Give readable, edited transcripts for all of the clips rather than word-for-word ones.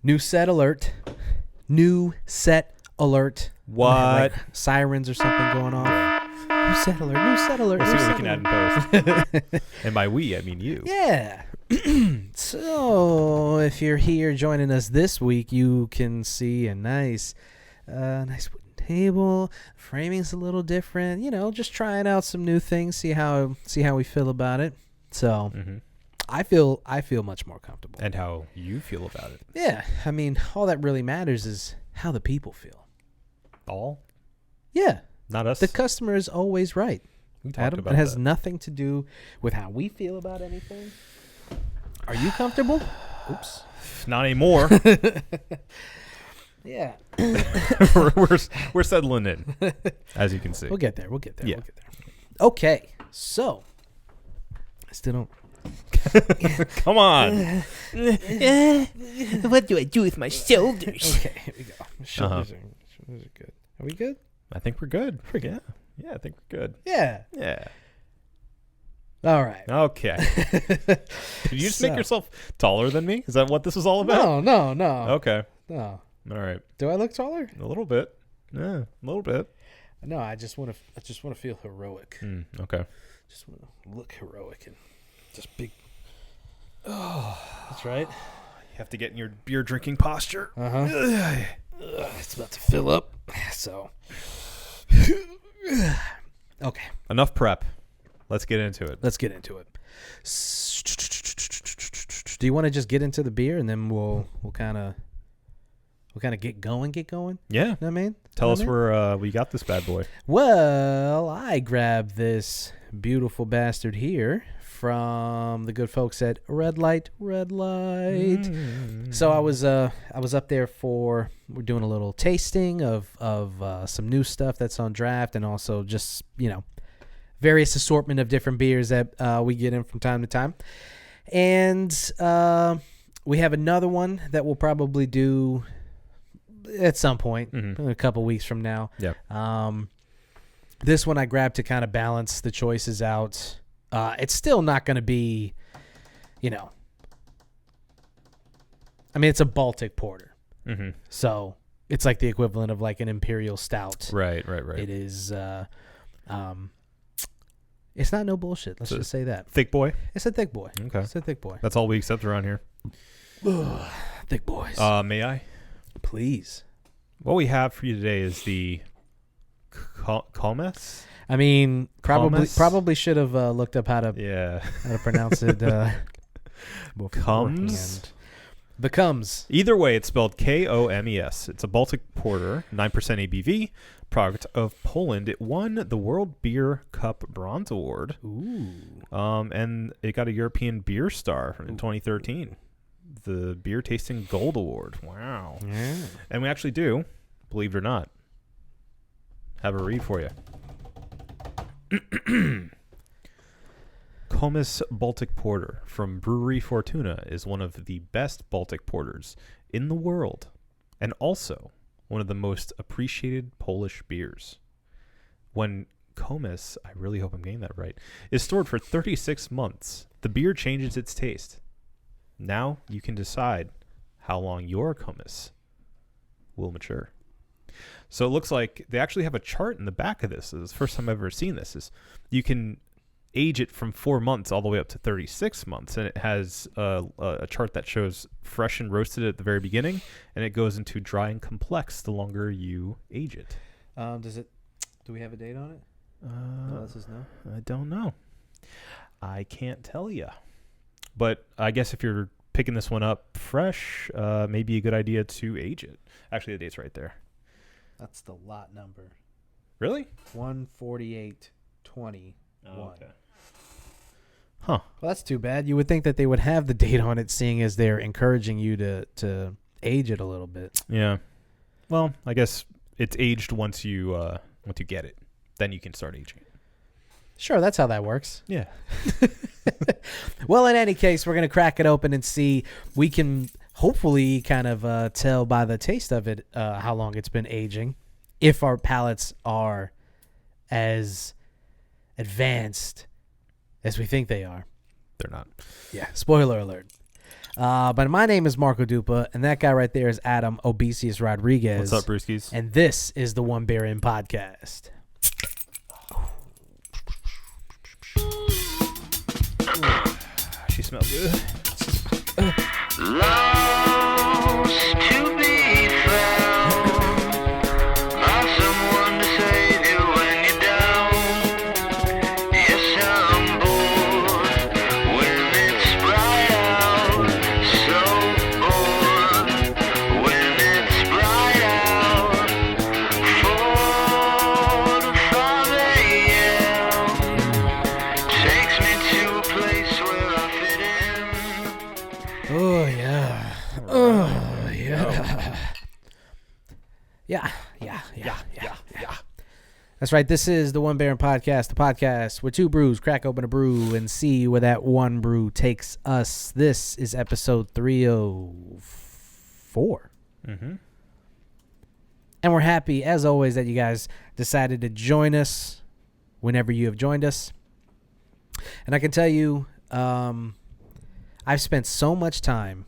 New set alert. New set alert. What? Like sirens or something going off. New set alert. New set alert. We'll new see what set we can alert. add in post. And by we, I mean you. Yeah. So if you're here joining us this week, you can see a nice wooden table. Framing's a little different. You know, just trying out some new things. See how we feel about it. So I feel much more comfortable. And how you feel about it. Yeah. I mean, all that really matters is how the people feel. All? Yeah. Not us? The customer is always right. We talked Adam, about it has that. nothing to do with how we feel about anything. Are you comfortable? Oops. Not anymore. Yeah. we're settling in, as you can see. We'll get there. Yeah. We'll get there. Okay. So, I still don't. Come on. What do I do with my shoulders? Okay, here we go. Shoulders are good. Are we good? I think we're good. Yeah. Yeah, I think we're good. Yeah. Yeah. All right. Okay. Did you just make yourself taller than me? Is that what this is all about? No. Okay. No. All right. Do I look taller? A little bit. Yeah, a little bit. No, I just want to feel heroic. Okay. Just want to look heroic and just big. Oh, that's right. You have to get in your beer drinking posture. It's about to fill up. So. Okay. Enough prep. Let's get into it. Let's get into it. Do you want to just get into the beer and then we'll kind of get going? Yeah. You know what I mean? Tell us where we got this bad boy. Well, I grabbed this beautiful bastard here from the good folks at Red Light. So I was up there we're doing a little tasting of some new stuff that's on draft, and also just, you know, various assortment of different beers that we get in from time to time. And we have another one that we'll probably do at some point, a couple weeks from now. Yeah. This one I grabbed to kind of balance the choices out. It's still not going to be, you know, I mean, it's a Baltic porter. So it's like the equivalent of like an imperial stout. Right. It is, it's not no bullshit. Let's just say that. Thick boy? It's a thick boy. Okay. It's a thick boy. That's all we accept around here. Thick boys. May I? Please. What we have for you today is the Komes? I mean, Komes? probably should have looked up how to pronounce it. Komes? The Komes. Either way, it's spelled Komes. It's a Baltic porter, 9% ABV, product of Poland. It won the World Beer Cup Bronze Award. Ooh. And it got a European Beer Star in 2013. The Beer Tasting Gold Award. Wow. Yeah. And we actually do, believe it or not, have a read for you. Komes Baltic Porter from Brewery Fortuna is one of the best Baltic porters in the world, and also one of the most appreciated Polish beers. When Komes, I really hope I'm getting that right, is stored for 36 months, the beer changes its taste. Now you can decide how long your Komes will mature. So it looks like they actually have a chart in the back of this. This is the first time I've ever seen this. Is you can age it from 4 months all the way up to 36 months, and it has a chart that shows fresh and roasted at the very beginning, and it goes into dry and complex the longer you age it. Do we have a date on it? No, this is no. I don't know. I can't tell you. But I guess if you're picking this one up fresh, maybe a good idea to age it. Actually, the date's right there. That's the lot number. Really? 14821. Oh, okay. Huh. Well, that's too bad. You would think that they would have the date on it, seeing as they're encouraging you to age it a little bit. Yeah. Well, I guess it's aged once you get it. Then you can start aging it. Sure, that's how that works. Yeah. Well, in any case, we're going to crack it open and see. We can hopefully kind of tell by the taste of it how long it's been aging, if our palates are as advanced as we think they are. They're not. Yeah, spoiler alert. But my name is Marco Dupa, and that guy right there is Adam Obesius Rodriguez. What's up, brewskis? And this is the One Beer In podcast. She smells good. Lost to be found by someone to save you when you're down. Yes, I'm bored when it's bright out. So bored when it's bright out. 4 to 5 a.m. takes me to a place where I fit in. Oh, yeah. Oh, yeah. Yeah. That's right. This is the One Baron Podcast, the podcast where two brews crack open a brew and see where that one brew takes us. This is episode 304. Mm-hmm. And we're happy, as always, that you guys decided to join us whenever you have joined us. And I can tell you, I've spent so much time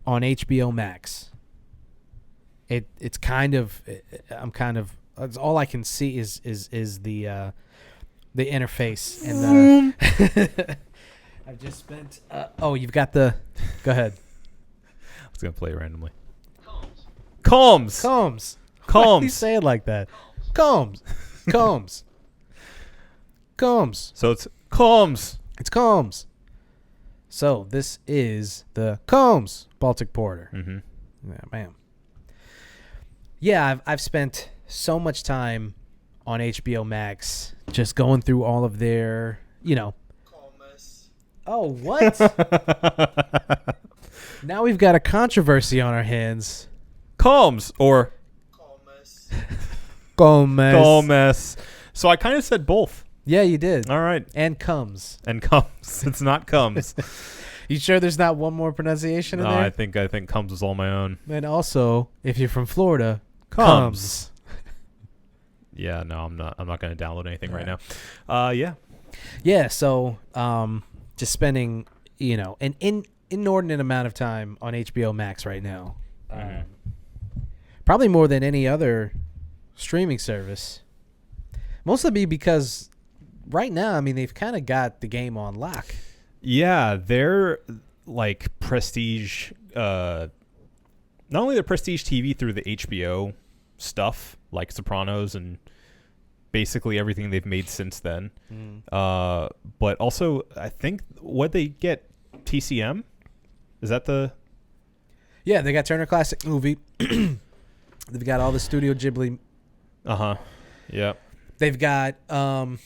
on HBO Max. It's all I can see is the interface and I've just spent you've got the go ahead. I was gonna play it randomly. Komes. Why do you say it like that? Komes. So it's Komes. It's Komes. So this is the Komes Baltic Porter. Mm-hmm. Yeah, man. Yeah, I've spent so much time on HBO Max just going through all of their, Komes. Oh, what? Now we've got a controversy on our hands. Komes or Komes. Komes. So I kind of said both. Yeah, you did. All right. And comes. And Komes. It's not Komes. You sure there's not one more pronunciation in No, there? I think Komes is all my own. And also, if you're from Florida, Komes. Yeah, no, I'm not going to download anything right now. Yeah. Yeah, so just spending, an inordinate amount of time on HBO Max right now. Probably more than any other streaming service. Mostly because right now, they've kind of got the game on lock. Yeah, they're like prestige, not only the prestige TV through the HBO stuff, like Sopranos and basically everything they've made since then. But also, I think what they get, TCM? Is that the... Yeah, they got Turner Classic Movie. They've got all the Studio Ghibli. Uh-huh. Yeah. They've got not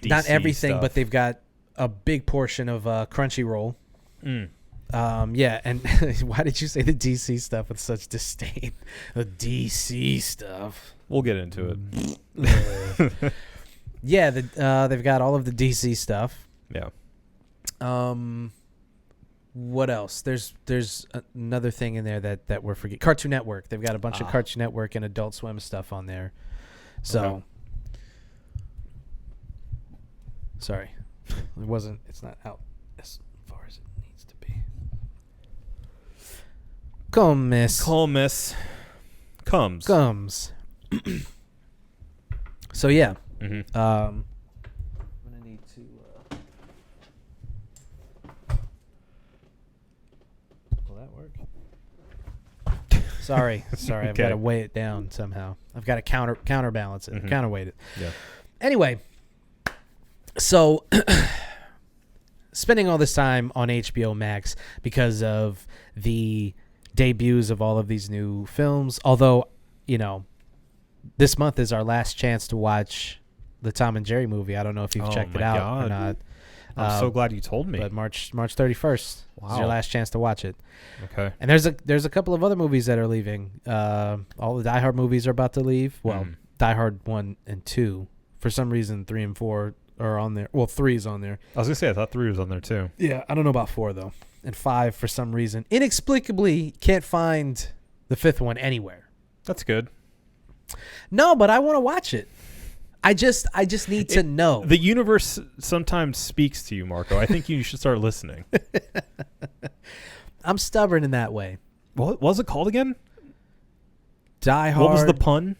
DC everything, stuff. but they've got a big portion of Crunchyroll. Yeah, and why did you say the DC stuff with such disdain? The DC stuff. We'll get into it. Yeah, they've got all of the DC stuff. Yeah. What else? There's another thing in there that we're forgetting. Cartoon Network. They've got a bunch of Cartoon Network and Adult Swim stuff on there. So, Okay. Sorry, it's not out as far as it needs to be. Komes. Comes. So yeah, Mm-hmm. I'm gonna need to. Will that work? Sorry. I've Okay. got to weigh it down somehow. I've got to counterbalance it, counterweight it. Yeah. Anyway, so spending all this time on HBO Max because of the debuts of all of these new films. Although, this month is our last chance to watch the Tom and Jerry movie. I don't know if you've checked it out or not. I'm so glad you told me. But March 31st is your Wow. last chance to watch it. Okay. And there's a couple of other movies that are leaving. All the Die Hard movies are about to leave. Well, Die Hard 1 and 2. For some reason, 3 and 4 are on there. Well, 3 is on there. I was going to say, I thought 3 was on there too. Yeah, I don't know about 4, though. And 5, for some reason, inexplicably can't find the 5th one anywhere. That's good. No, but I want to watch it. I just need to know. The universe sometimes speaks to you, Marco. I think you should start listening. I'm stubborn in that way. What was it called again? Die Hard. What was the pun?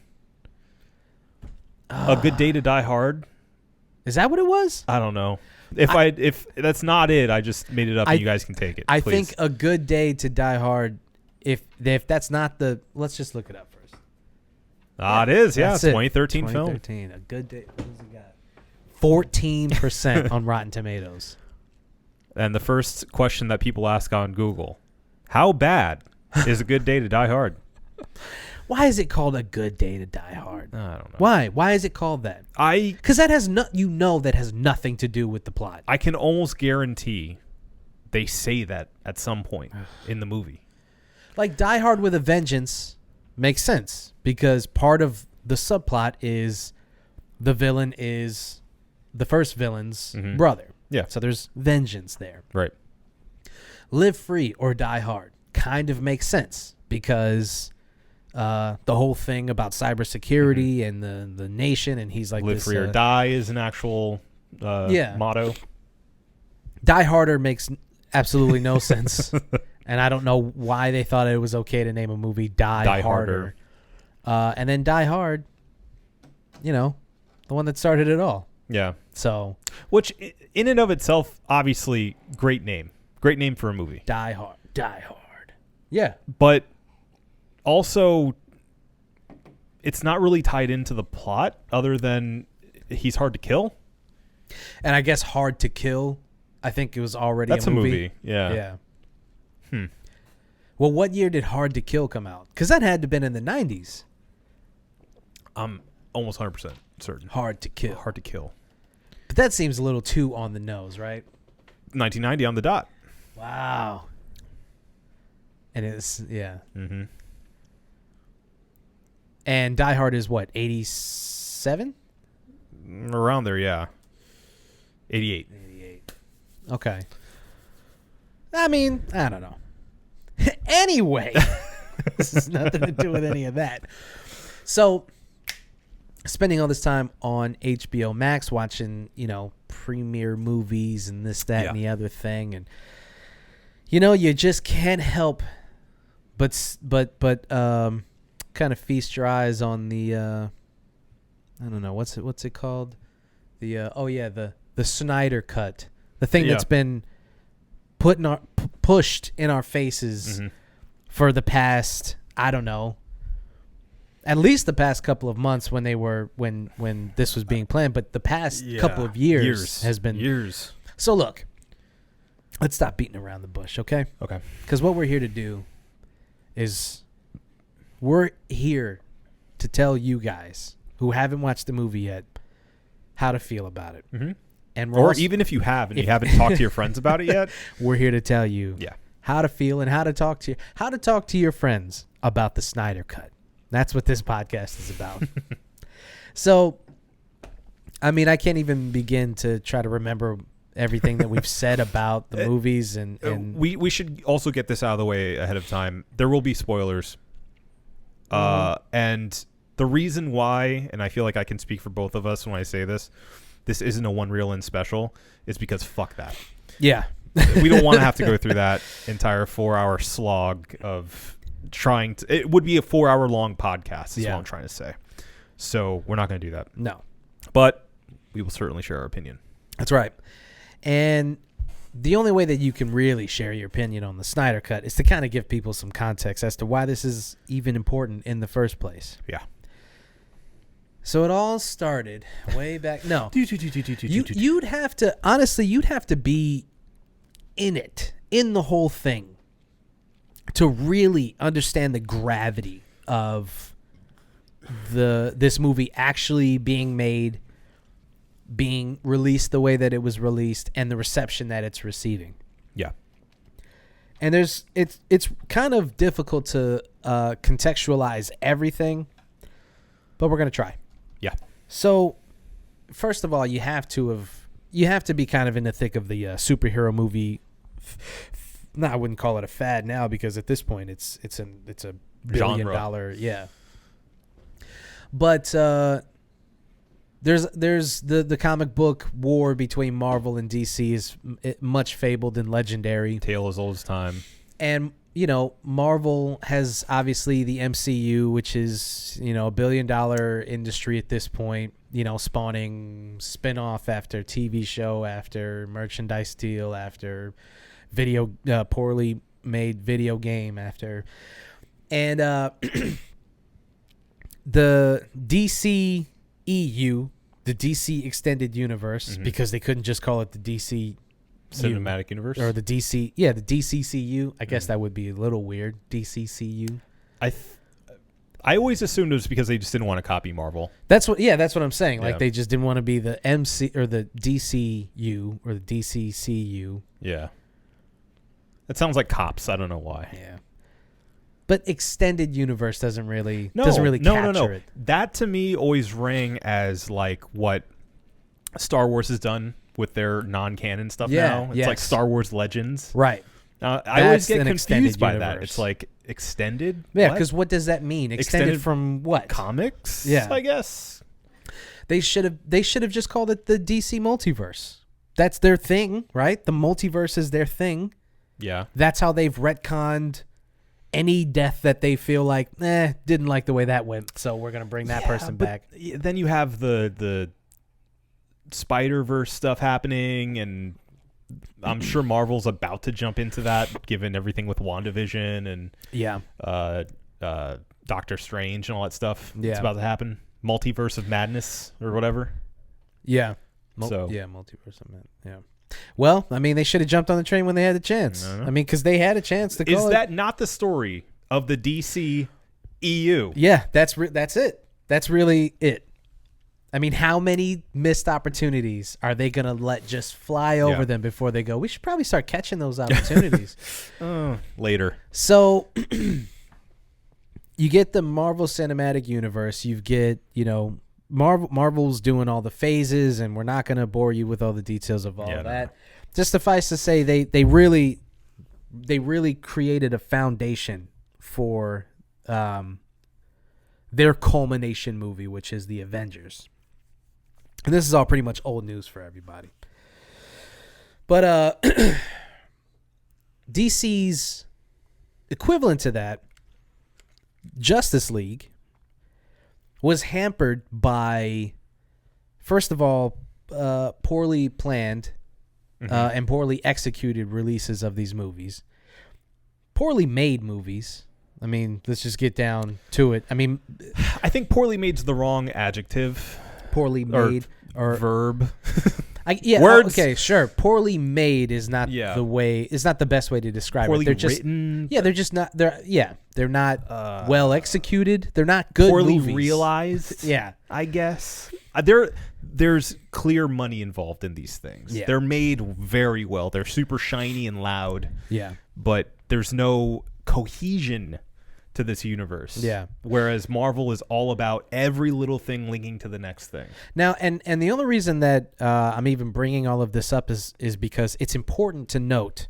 A Good Day to Die Hard. Is that what it was? I don't know. If that's not it, I just made it up and you guys can take it. I please. think A Good Day to Die Hard, if that's not the, let's just look it up first. It is. Yeah, That's it's it. 2013 film. 2013. A Good Day. What does it got? 14% on Rotten Tomatoes. And the first question that people ask on Google, how bad is A Good Day to Die Hard? Why is it called A Good Day to Die Hard? I don't know. Why? Why is it called that? Because that has that has nothing to do with the plot. I can almost guarantee they say that at some point in the movie. Like Die Hard with a Vengeance makes sense because part of the subplot is the villain is the first villain's brother. Yeah. So there's vengeance there. Right. Live Free or Die Hard kind of makes sense because the whole thing about cybersecurity and the nation, and he's like Live this, Free or Die is an actual motto. Die Harder makes absolutely no sense. And I don't know why they thought it was okay to name a movie Die Harder. And then Die Hard, the one that started it all. Yeah. So, which in and of itself, obviously, great name. Great name for a movie. Die Hard. Yeah. But also, it's not really tied into the plot other than he's hard to kill. And I guess Hard to Kill, I think it was already That's a movie. Yeah. Yeah. Well, what year did Hard to Kill come out? Because that had to have been in the 90s. I'm almost 100% certain. Hard to Kill. Hard to Kill. But that seems a little too on the nose, right? 1990 on the dot. Wow. And it's, yeah. Mm-hmm. And Die Hard is what, 87? Around there, yeah. 88. 88. Okay. I mean, I don't know. Anyway, this has nothing to do with any of that. So, spending all this time on HBO Max watching, premiere movies and this, that, and the other thing. And, you just can't help but kind of feast your eyes on the, I don't know, what's it called? The Snyder Cut. The thing that's been pushed in our faces for the past, I don't know, at least the past couple of months when this was being planned, but the past couple of years has been years. So look, let's stop beating around the bush, okay? Okay. Because what we're here to do is we're here to tell you guys who haven't watched the movie yet how to feel about it. Mm-hmm. And even if you have and you haven't talked to your friends about it yet, we're here to tell you how to feel and how to talk to your friends about the Snyder Cut. That's what this podcast is about. So, I mean, I can't even begin to try to remember everything that we've said about the movies, and we should also get this out of the way ahead of time. There will be spoilers, and the reason why, and I feel like I can speak for both of us when I say this isn't a one reel in special, is because fuck that. Yeah. We don't want to have to go through that entire 4-hour slog of trying to. It would be a 4-hour long podcast, is what I'm trying to say. So we're not going to do that. No. But we will certainly share our opinion. That's right. And the only way that you can really share your opinion on the Snyder Cut is to kind of give people some context as to why this is even important in the first place. Yeah. So it all started way back. No. You'd have to be in the whole thing to really understand the gravity of this movie actually being made, being released the way that it was released, and the reception that it's receiving. Yeah. And it's kind of difficult to contextualize everything, but we're going to try. Yeah. So, first of all, you have to be kind of in the thick of the superhero movie. No, I wouldn't call it a fad now because at this point it's a $1 billion, genre. yeah. But there's the comic book war between Marvel and DC is much fabled and legendary. Tale as old as time. And, you know, Marvel has obviously the MCU, which is, you know, $1 billion industry at this point, you know, spawning spin-off after TV show, after merchandise deal, after poorly made video game, after. And the DCEU, the DC Extended Universe, because they couldn't just call it the DC Cinematic Universe? or the DCCU. I guess that would be a little weird. DCCU. I always assumed it was because they just didn't want to copy Marvel. That's what I'm saying. Like Yeah. they just didn't want to be the MC or the DCU or the DCCU. Yeah. It sounds like cops. I don't know why. Yeah. But Extended Universe doesn't really capture it. That to me always rang as like what Star Wars has done with their non-canon stuff now. It's like Star Wars Legends. Right. I always get an confused by that. universe. It's like extended? Yeah, because what does that mean? Extended from what? Comics? Yeah. I guess. They should have just called it the DC multiverse. That's their thing, right? The multiverse is their thing. Yeah. That's how they've retconned any death that they feel like, didn't like the way that went, so we're gonna bring that person back. Then you have the Spider-Verse stuff happening, and I'm sure Marvel's about to jump into that, given everything with WandaVision and Doctor Strange and all that stuff. Yeah. It's about to happen. Multiverse of Madness or whatever. Yeah. Multiverse of Man. Yeah. Well, I mean, they should have jumped on the train when they had the chance. I mean, because they had a chance to call Is that not the story of the DCEU? Yeah, that's it. That's really it. I mean, how many missed opportunities are they going to let just fly over them before they go, we should probably start catching those opportunities? Later. So you get the Marvel Cinematic Universe. You get, you know, Marvel's doing all the phases, and we're not going to bore you with all the details of all of that. Just suffice to say, they really created a foundation for their culmination movie, which is the Avengers. And this is all pretty much old news for everybody. But DC's equivalent to that, Justice League, was hampered by, first of all, poorly planned and poorly executed releases of these movies. Poorly made movies. I mean, let's just get down to it. I mean, I think poorly made's the wrong adjective. Poorly made or verb. Words. Okay, sure. Poorly made is not the way. It's not the best way to describe poorly it. They're just written. They're just not. They're not well executed. They're not good. Poorly movies. realized. I guess there's clear money involved in these things. Yeah. They're made very well. They're super shiny and loud. Yeah, but there's no cohesion to this universe. Yeah. Whereas Marvel is all about every little thing linking to the next thing. Now, and the only reason that I'm even bringing all of this up is because it's important to note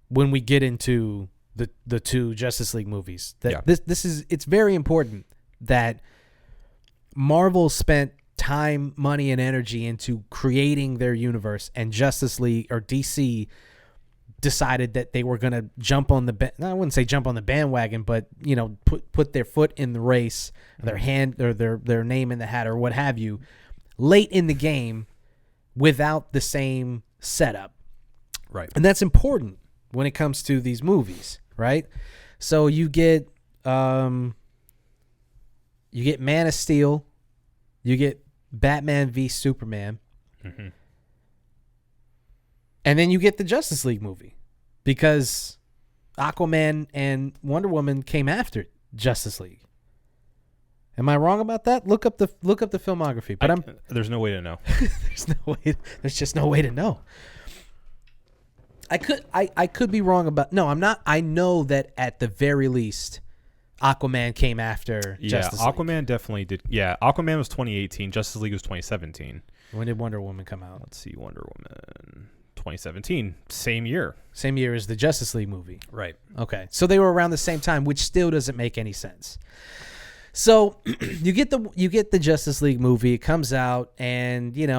when we get into the two Justice League movies that it's very important that Marvel spent time, money, and energy into creating their universe, and Justice League or DC decided that they were going to jump on I wouldn't say jump on the bandwagon, but you know, put their foot in the race, their hand or their name in the hat or what have you, late in the game without the same setup. Right. And that's important when it comes to these movies, right? So you get Man of Steel, you get Batman v Superman. Mm-hmm. And then you get the Justice League movie because Aquaman and Wonder Woman came after Justice League. Am I wrong about that? Look up the filmography. But there's no way to know. There's just no way to know. I could be wrong about. No, I'm not. I know that at the very least, Aquaman came after Justice League. Aquaman definitely did. Yeah, Aquaman was 2018. Justice League was 2017. When did Wonder Woman come out? Let's see, Wonder Woman 2017, same year. Same year as the Justice League movie. Right. Okay. So they were around the same time, which still doesn't make any sense. So you get the Justice League movie. It comes out, and it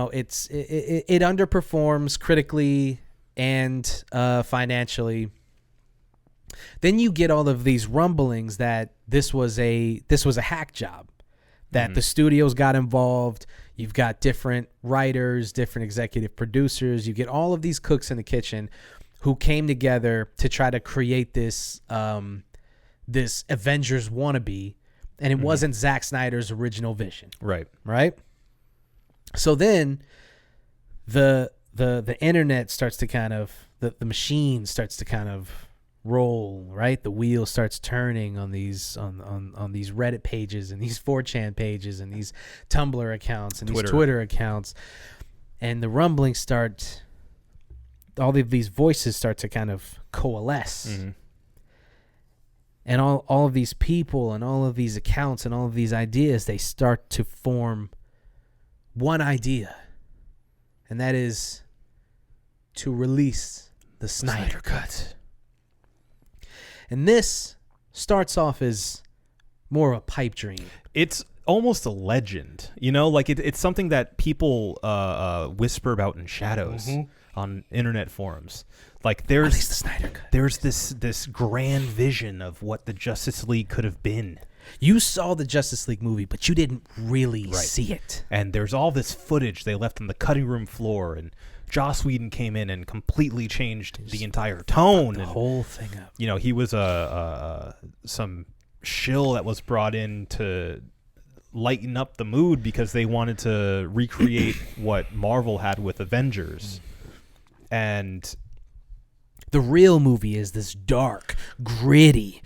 underperforms critically and financially. Then you get all of these rumblings that this was a hack job, that the studios got involved. You've got different writers, different executive producers. You get all of these cooks in the kitchen who came together to try to create this this Avengers wannabe, and it wasn't Zack Snyder's original vision. Right. So then the internet starts to kind of the machine starts to kind of roll, right? The wheel starts turning on these on these Reddit pages and these 4chan pages and these Tumblr accounts and these Twitter accounts, and the rumblings start. All of these voices start to kind of coalesce, and all of these people and all of these accounts and all of these ideas, they start to form one idea, and that is to release the Snyder Cut. And this starts off as more of a pipe dream. It's almost a legend, like it's something that people whisper about in shadows on internet forums. Like there's the Snyder Cut. There's this grand vision of what the Justice League could have been. You saw the Justice League movie, but you didn't really see it. And there's all this footage they left on the cutting room floor, and Joss Whedon came in and completely changed the entire tone. The whole thing up. He was some shill that was brought in to lighten up the mood because they wanted to recreate what Marvel had with Avengers. And the real movie is this dark, gritty,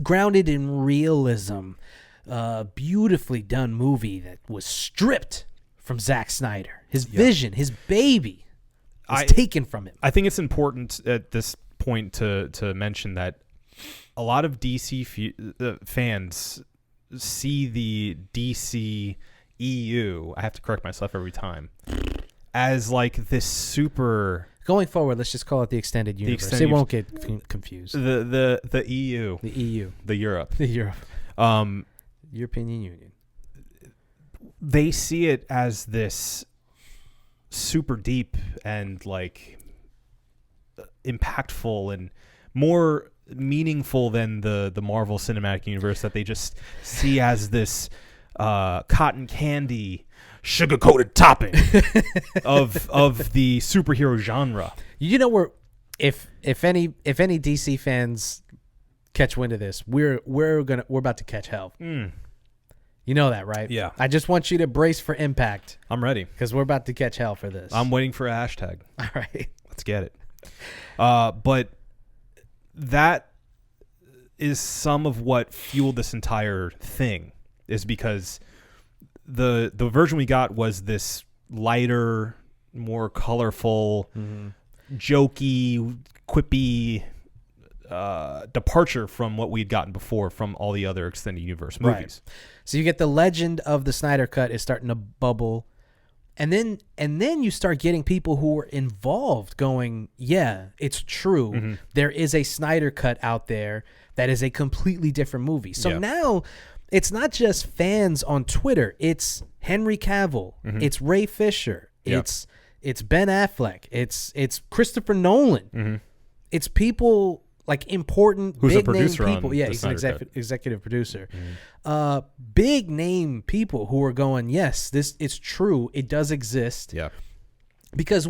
grounded in realism, beautifully done movie that was stripped from Zack Snyder. His vision, his baby, was taken from him. I think it's important at this point to mention that a lot of DC fans see the DCEU, I have to correct myself every time, as like this super... Going forward, let's just call it the extended universe. It won't get confused. The EU. The EU. The Europe. The Europe. European Union. They see it as this super deep and like impactful and more meaningful than the Marvel Cinematic Universe that they just see as this cotton candy sugar-coated topping of the superhero genre. Where if any DC fans catch wind of this, we're about to catch hell. You know that, right? Yeah. I just want you to brace for impact. I'm ready because we're about to catch hell for this. I'm waiting for a hashtag. All right, let's get it. But that is some of what fueled this entire thing, is because the version we got was this lighter, more colorful, jokey, quippy departure from what we'd gotten before from all the other extended universe movies. Right. So you get the legend of the Snyder Cut is starting to bubble, and then you start getting people who were involved going, yeah, it's true. There is a Snyder Cut out there that is a completely different movie. So now it's not just fans on Twitter. It's Henry Cavill. It's Ray Fisher. It's Ben Affleck. It's Christopher Nolan. It's people like important who's big a producer name people. On yeah, the he's an Snyder Cut. Executive producer. Big name people who are going, yes, this it's true. It does exist. Yeah. Because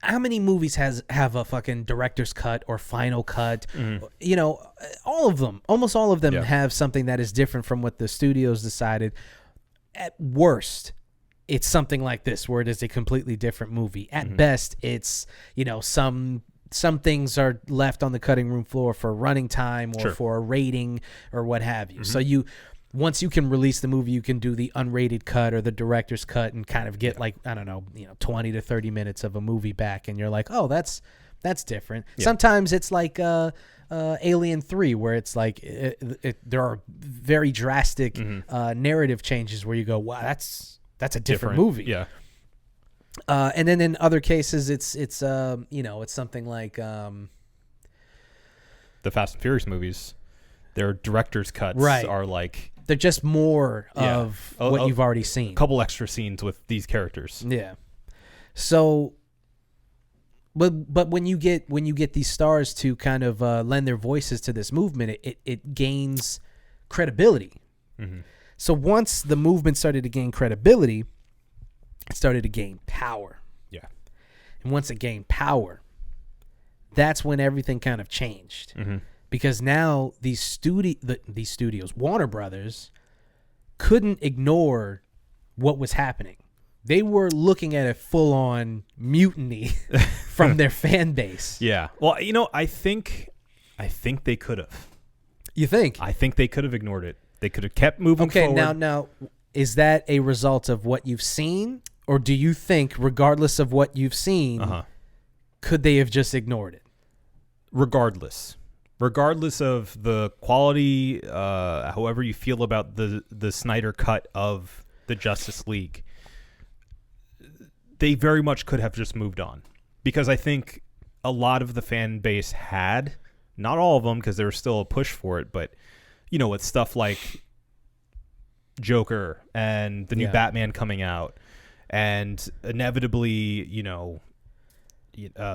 how many movies have a fucking director's cut or final cut? All of them, almost all of them have something that is different from what the studios decided. At worst, it's something like this where it is a completely different movie. At best, it's, some things are left on the cutting room floor for running time or for a rating or what have you. So once you can release the movie, you can do the unrated cut or the director's cut and kind of get 20 to 30 minutes of a movie back, and you're like, oh, that's different. Sometimes it's like Alien 3, where it's like there are very drastic narrative changes where you go, wow, that's a different movie. Yeah. And then in other cases, it's something like the Fast and Furious movies. Their director's cuts Right. are like They're just more Yeah. of what you've already seen. a couple extra scenes with these characters. Yeah. So, but when you get these stars to kind of lend their voices to this movement, it gains credibility. Mhm. So once the movement started to gain credibility, it started to gain power. Yeah. And once it gained power, that's when everything kind of changed. Mhm. Because now these studios, Warner Brothers, couldn't ignore what was happening. They were looking at a full-on mutiny from their fan base. Yeah. Well, I think they could have. You think? I think they could have ignored it. They could have kept moving Okay, forward. now, is that a result of what you've seen? Or do you think, regardless of what you've seen, could they have just ignored it? Regardless of the quality, however you feel about the Snyder cut of the Justice League, they very much could have just moved on. Because I think a lot of the fan base had, not all of them, because there was still a push for it, but with stuff like Joker and the new Batman coming out, and inevitably, the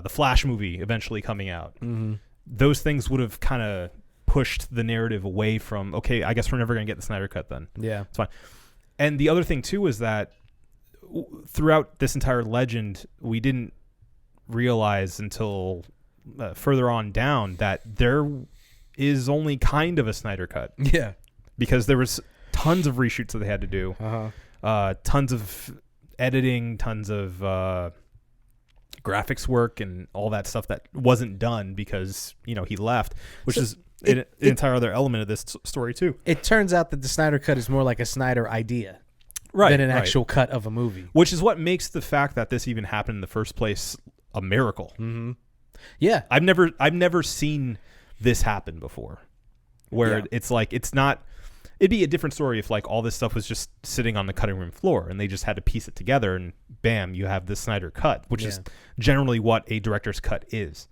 Flash movie eventually coming out. Mm-hmm. Those things would have kind of pushed the narrative away from, okay, I guess we're never going to get the Snyder Cut then. Yeah. It's fine. And the other thing, too, is that throughout this entire legend, we didn't realize until further on down that there is only kind of a Snyder Cut. Yeah. Because there was tons of reshoots that they had to do. Tons of editing, tons of graphics work and all that stuff that wasn't done because, he left, which is an entire other element of this story, too. It turns out that the Snyder Cut is more like a Snyder idea than an actual cut of a movie. Which is what makes the fact that this even happened in the first place a miracle. Mm-hmm. Yeah. I've never seen this happen before, where it's like, it'd be a different story if like all this stuff was just sitting on the cutting room floor and they just had to piece it together and bam, you have the Snyder Cut, which is generally what a director's cut is.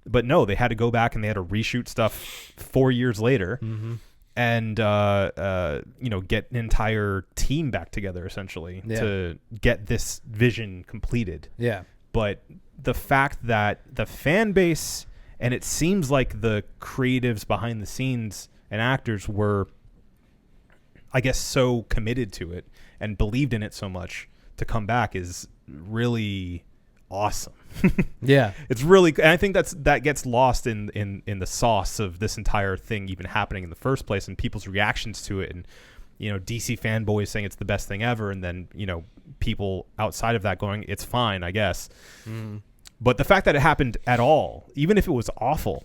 But no, they had to go back and they had to reshoot stuff 4 years later and, get an entire team back together essentially to get this vision completed. Yeah. But the fact that the fan base, and it seems like the creatives behind the scenes and actors were, I guess, so committed to it and believed in it so much to come back is really awesome. Yeah. It's really, and I think that gets lost in the sauce of this entire thing even happening in the first place and people's reactions to it. And, DC fanboys saying it's the best thing ever. And then, people outside of that going, it's fine, I guess. But the fact that it happened at all, even if it was awful,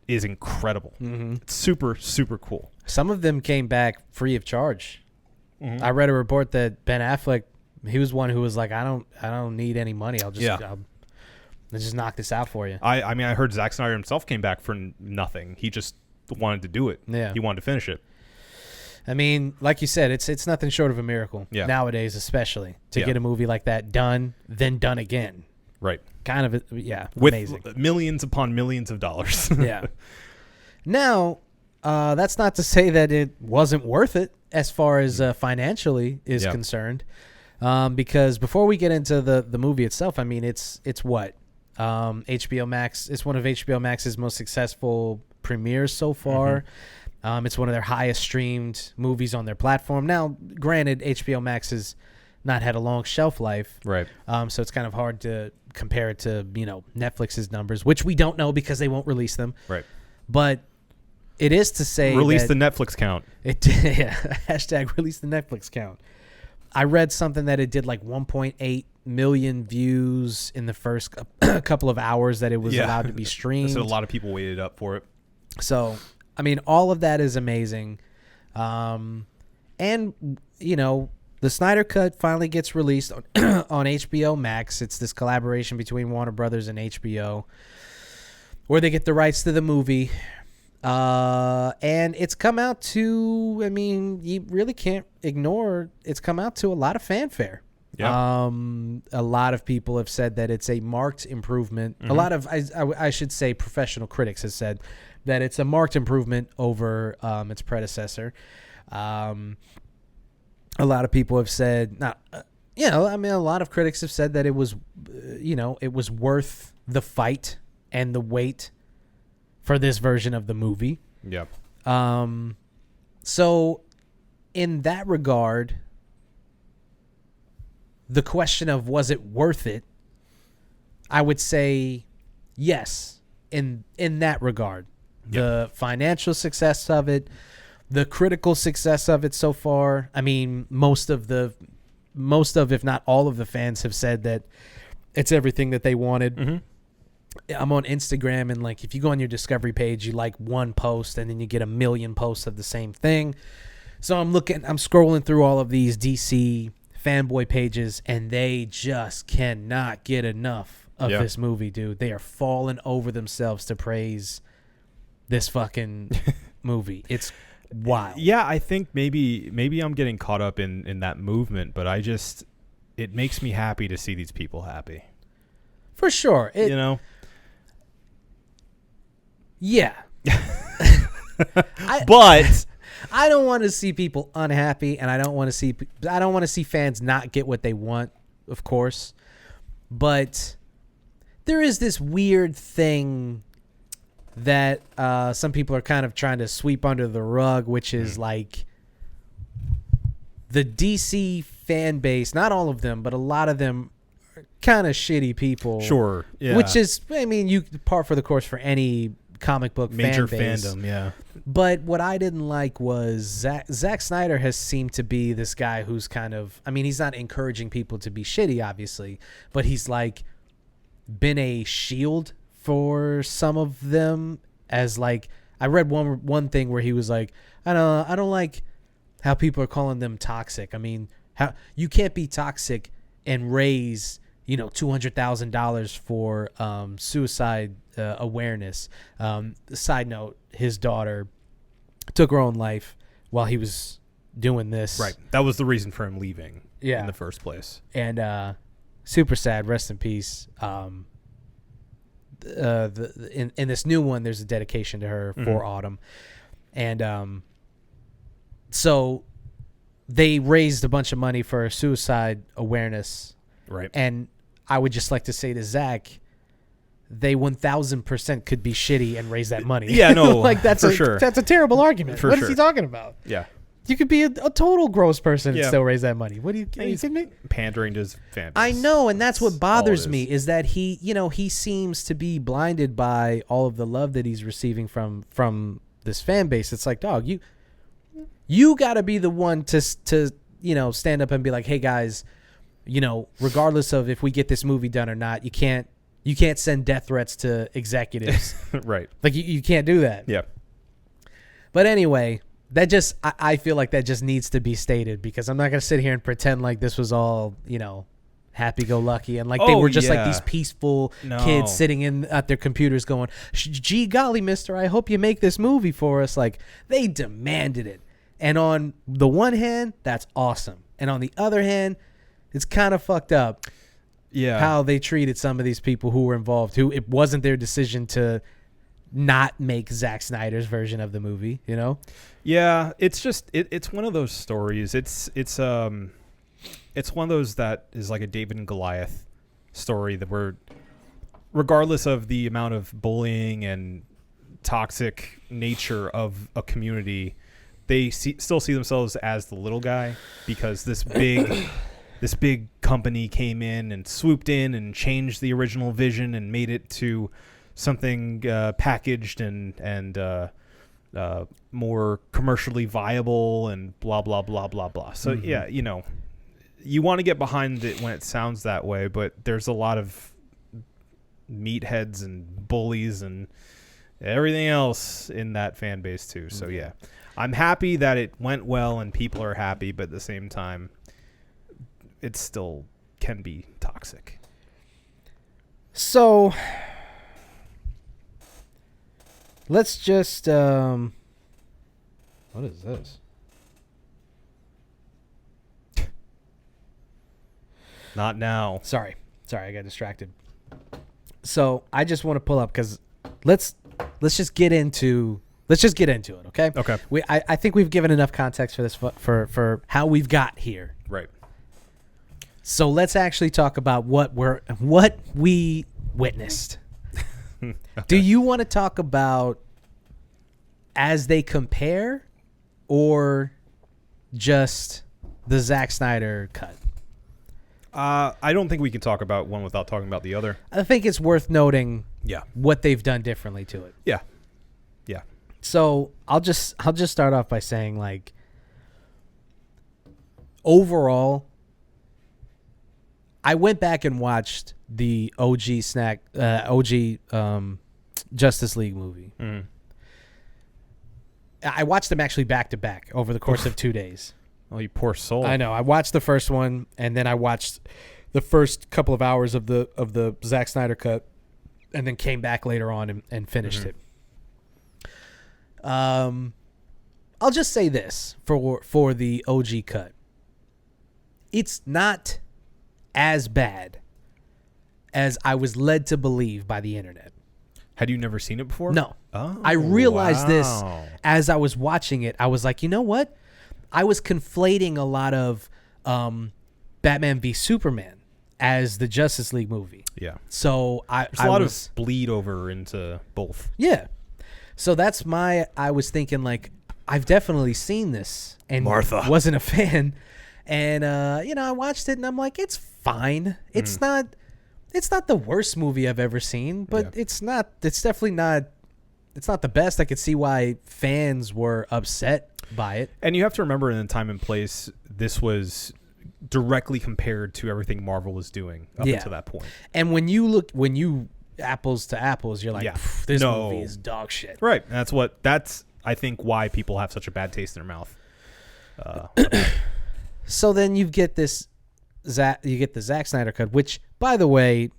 is incredible. It's super, super cool. Some of them came back free of charge. I read a report that Ben Affleck, he was one who was like, I don't need any money. I'll just knock this out for you. I mean, I heard Zack Snyder himself came back for nothing. He just wanted to do it. Yeah. He wanted to finish it. I mean, like you said, it's nothing short of a miracle nowadays, especially to get a movie like that done, then done again. Right. Kind of, with amazing. Millions upon millions of dollars. Yeah. Now, that's not to say that it wasn't worth it as far as financially is concerned, because before we get into the movie itself, I mean, it's what HBO Max. It's one of HBO Max's most successful premieres so far. It's one of their highest streamed movies on their platform. Now, granted, HBO Max has not had a long shelf life, right? So it's kind of hard to compare it to Netflix's numbers, which we don't know because they won't release them, right? But it is to say release the Netflix count. Hashtag release the Netflix count. I read something that it did like 1.8 million views in the first couple of hours that it was allowed to be streamed. So a lot of people waited up for it. So, I mean, all of that is amazing. And, the Snyder Cut finally gets released on HBO Max. It's this collaboration between Warner Brothers and HBO where they get the rights to the movie. And it's come out to, I mean, you really can't ignore, it's come out to a lot of fanfare. Yeah. A lot of people have said that it's a marked improvement. A lot of, I should say, professional critics have said that it's a marked improvement over its predecessor. A lot of people have said, a lot of critics have said that it was, it was worth the fight and the wait for this version of the movie. Yeah. So in that regard, the question of was it worth it, I would say yes in that regard. The financial success of it, the critical success of it so far. I mean, most of if not all of the fans have said that it's everything that they wanted. Mm-hmm. I'm on Instagram, and like if you go on your discovery page, you like one post and then you get a million posts of the same thing. So I'm scrolling through all of these DC fanboy pages, and they just cannot get enough of this movie, dude. They are falling over themselves to praise this fucking movie. It's wild. Yeah, I think maybe I'm getting caught up in that movement, but it makes me happy to see these people happy. For sure. Yeah. But I don't want to see people unhappy, and I don't want to see fans not get what they want, of course. But there is this weird thing that some people are kind of trying to sweep under the rug, which is like the DC fan base, not all of them, but a lot of them are kind of shitty people. Sure. Yeah. Which is, I mean, you par for the course for any comic book major fan base. fandom, yeah. But what I didn't like was Zack Snyder has seemed to be this guy who's kind of, I mean, he's not encouraging people to be shitty, obviously, but he's like been a shield for some of them. As like, I read one thing where he was like, I don't like how people are calling them toxic. I mean, how you can't be toxic and raise $200,000 for suicide awareness. Side note: his daughter took her own life while he was doing this. Right. That was the reason for him leaving. Yeah. In the first place. And super sad. Rest in peace. In this new one, there's a dedication to her for Autumn, and so they raised a bunch of money for suicide awareness. Right. And I would just like to say to Zach, they 1,000% could be shitty and raise that money. Yeah, no, like that's for sure. That's a terrible argument. For What sure. is he talking about? Yeah. You could be a total gross person and Yeah. still raise that money. What are you kidding me? Pandering to his fan base. I know, and that's what bothers all it me is that he seems to be blinded by all of the love that he's receiving from this fan base. It's like, dog, you got to be the one to stand up and be like, hey guys, regardless of if we get this movie done or not, you can't send death threats to executives. Right. Like you can't do that. Yeah. But anyway, I feel like that just needs to be stated, because I'm not going to sit here and pretend like this was all, happy-go-lucky and like they were just like these peaceful kids sitting at their computers going, gee golly, mister, I hope you make this movie for us. Like, they demanded it. And on the one hand, that's awesome. And on the other hand, it's kind of fucked up how they treated some of these people who were involved, who it wasn't their decision to not make Zack Snyder's version of the movie, Yeah, it's just it's one of those stories. It's one of those that is like a David and Goliath story, that where regardless of the amount of bullying and toxic nature of a community, they still see themselves as the little guy, because this big company came in and swooped in and changed the original vision and made it to something packaged and more commercially viable and blah blah blah blah blah. So yeah, you want to get behind it when it sounds that way, but there's a lot of meatheads and bullies and everything else in that fan base too. So yeah, I'm happy that it went well and people are happy, but at the same time, it still can be toxic. So let's just what is this? Not now. Sorry, I got distracted. So I just want to pull up, because let's let's just get into it, okay? Okay. I think we've given enough context for this for how we've got here. Right. So let's actually talk about what we witnessed. Okay. Do you want to talk about as they compare, or just the Zack Snyder cut? I don't think we can talk about one without talking about the other. I think it's worth noting Yeah. what they've done differently to it. Yeah. Yeah. So I'll just start off by saying, like, overall, I went back and watched the OG Justice League movie. Mm. I watched them actually back to back over the course of 2 days. Oh, you poor soul. I know. I watched the first one, and then I watched the first couple of hours of the Zack Snyder cut, and then came back later on and finished it. I'll just say this for the OG cut. It's not as bad as I was led to believe by the internet. Had you never seen it before? No. Oh, I realized this wow. as I was watching it. I was like, you know what? I was conflating a lot of Batman v Superman as the Justice League movie. Yeah. So There's a lot of bleed over into both. Yeah. So that's I was thinking, like, I've definitely seen this and Martha. wasn't a fan. And, I watched it and I'm like, it's fine. It's not the worst movie I've ever seen, but it's definitely not the best. I could see why fans were upset by it. And you have to remember, in the time and place, this was directly compared to everything Marvel was doing up until that point. And when you apples to apples, you're like, this movie is dog shit. Right. And that's I think why people have such a bad taste in their mouth. So then you get the Zack Snyder cut, which, by the way,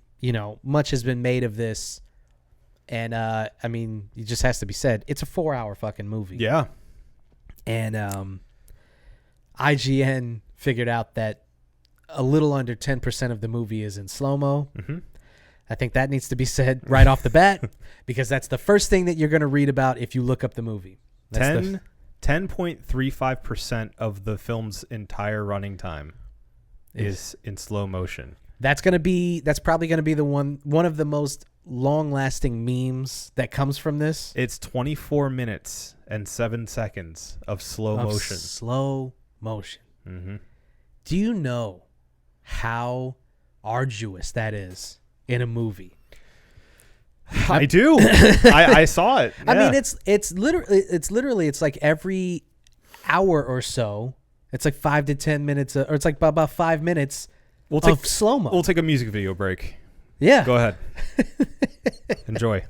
much has been made of this. And, it just has to be said, it's a 4-hour fucking movie. Yeah. And IGN figured out that a little under 10% of the movie is in slow-mo. Mm-hmm. I think that needs to be said right off the bat, because that's the first thing that you're going to read about if you look up the movie. 10.35% of the film's entire running time is in slow motion. That's probably going to be the one of the most long-lasting memes that comes from this. It's 24 minutes and 7 seconds of slow motion. Slow motion. Mm-hmm. Do you know how arduous that is in a movie? I do. I saw it. Yeah. I mean, it's literally like every hour or so, it's like 5 to 10 minutes, or it's like about 5 minutes of slow-mo. We'll take a music video break. Yeah. Go ahead. Enjoy.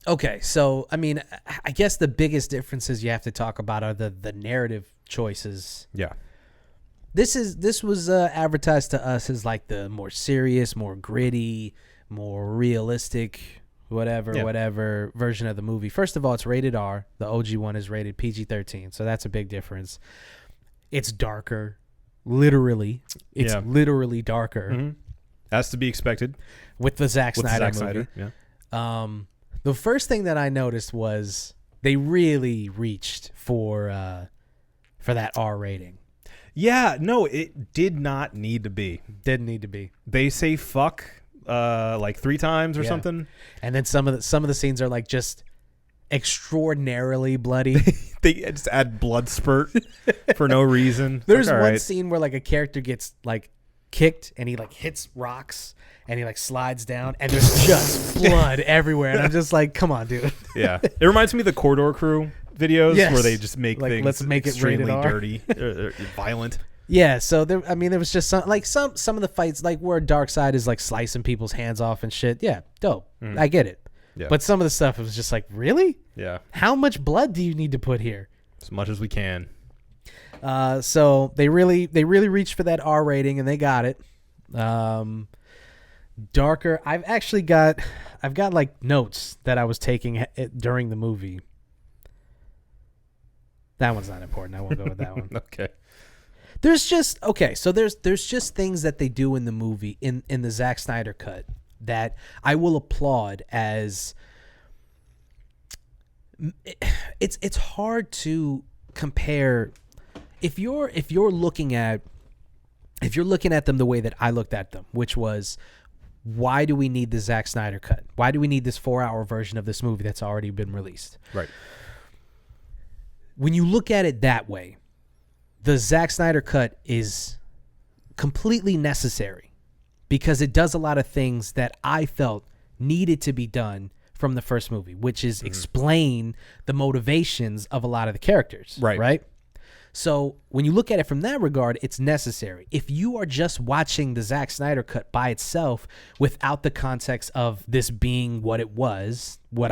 Okay, so, I guess the biggest differences you have to talk about are the narrative choices. Yeah. This was advertised to us as like the more serious, more gritty, more realistic, whatever version of the movie. First of all, it's rated R. The OG one is rated PG-13, so that's a big difference. It's darker, literally. It's literally darker. Mm-hmm. Has to be expected with the Zack Snyder movie. Yeah. The first thing that I noticed was they really reached for that R rating. Yeah, no, it did not need to be. Didn't need to be. They say fuck like 3 times or something. And then some of the scenes are like just extraordinarily bloody. They just add blood spurt for no reason. There's one scene where like a character gets like kicked and he like hits rocks and he like slides down and there's just blood everywhere. And I'm just like, come on, dude. Yeah. It reminds me of the Corridor Crew videos where they just make things let's make extremely it dirty, violent. Yeah, so there was just some of the fights like where Darkseid is like slicing people's hands off and shit. Yeah, dope. I get it. Yeah. But some of the stuff was just like, really? Yeah. How much blood do you need to put here? As much as we can. So they really reached for that R rating and they got it. Darker. I've got like notes that I was taking during the movie. That one's not important. I won't go with that one. Okay. There's just things that they do in the movie in the Zack Snyder cut that I will applaud as it's hard to compare if you're looking at them the way that I looked at them, which was, why do we need the Zack Snyder cut? Why do we need this 4-hour version of this movie that's already been released? Right. When you look at it that way, the Zack Snyder cut is completely necessary because it does a lot of things that I felt needed to be done from the first movie, which is explain the motivations of a lot of the characters. Right? So when you look at it from that regard, it's necessary. If you are just watching the Zack Snyder cut by itself without the context of this being what it was, what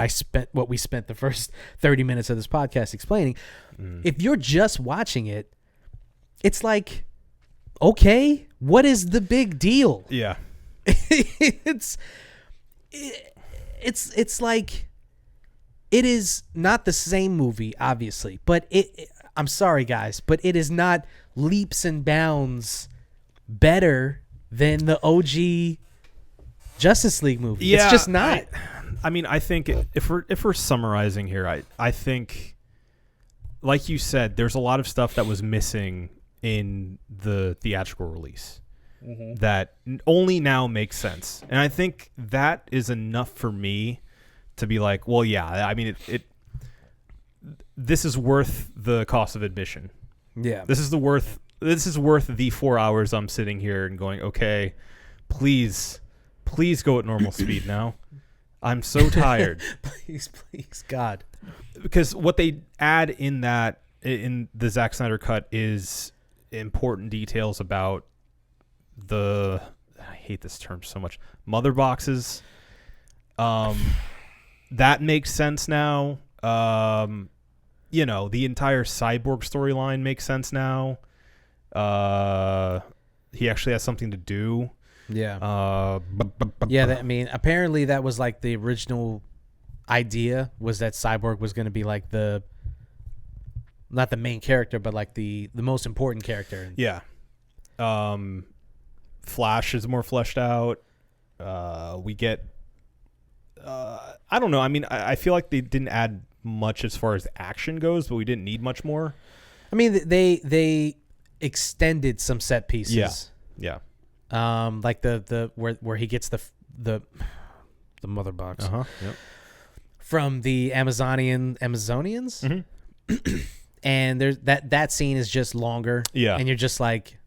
we spent the first 30 minutes of this podcast explaining, if you're just watching it, it's like, okay, what is the big deal? Yeah. It's like, it is not the same movie, obviously, but I'm sorry, guys, but it is not leaps and bounds better than the OG Justice League movie. Yeah, it's just not. I think if we're summarizing here, I think, like you said, there's a lot of stuff that was missing in the theatrical release that only now makes sense, and I think that is enough for me to be like, well, yeah, I mean, this is worth the cost of admission. Yeah. This is worth the 4 hours I'm sitting here and going, okay, please go at normal speed now. I'm so tired. please, God. Because what they add in the Zack Snyder cut is important details about I hate this term so much, mother boxes. That makes sense now. The entire Cyborg storyline makes sense now. He actually has something to do. Yeah. Apparently that was like the original idea, was that Cyborg was going to be like not the main character, but like the most important character. Yeah. Flash is more fleshed out. We get, I don't know. I mean, I feel like they didn't add much as far as action goes, but we didn't need much more. I mean, they extended some set pieces. Yeah. Like the where he gets the mother box Yep. from the Amazonians, and there's that scene is just longer. Yeah, and you're just like,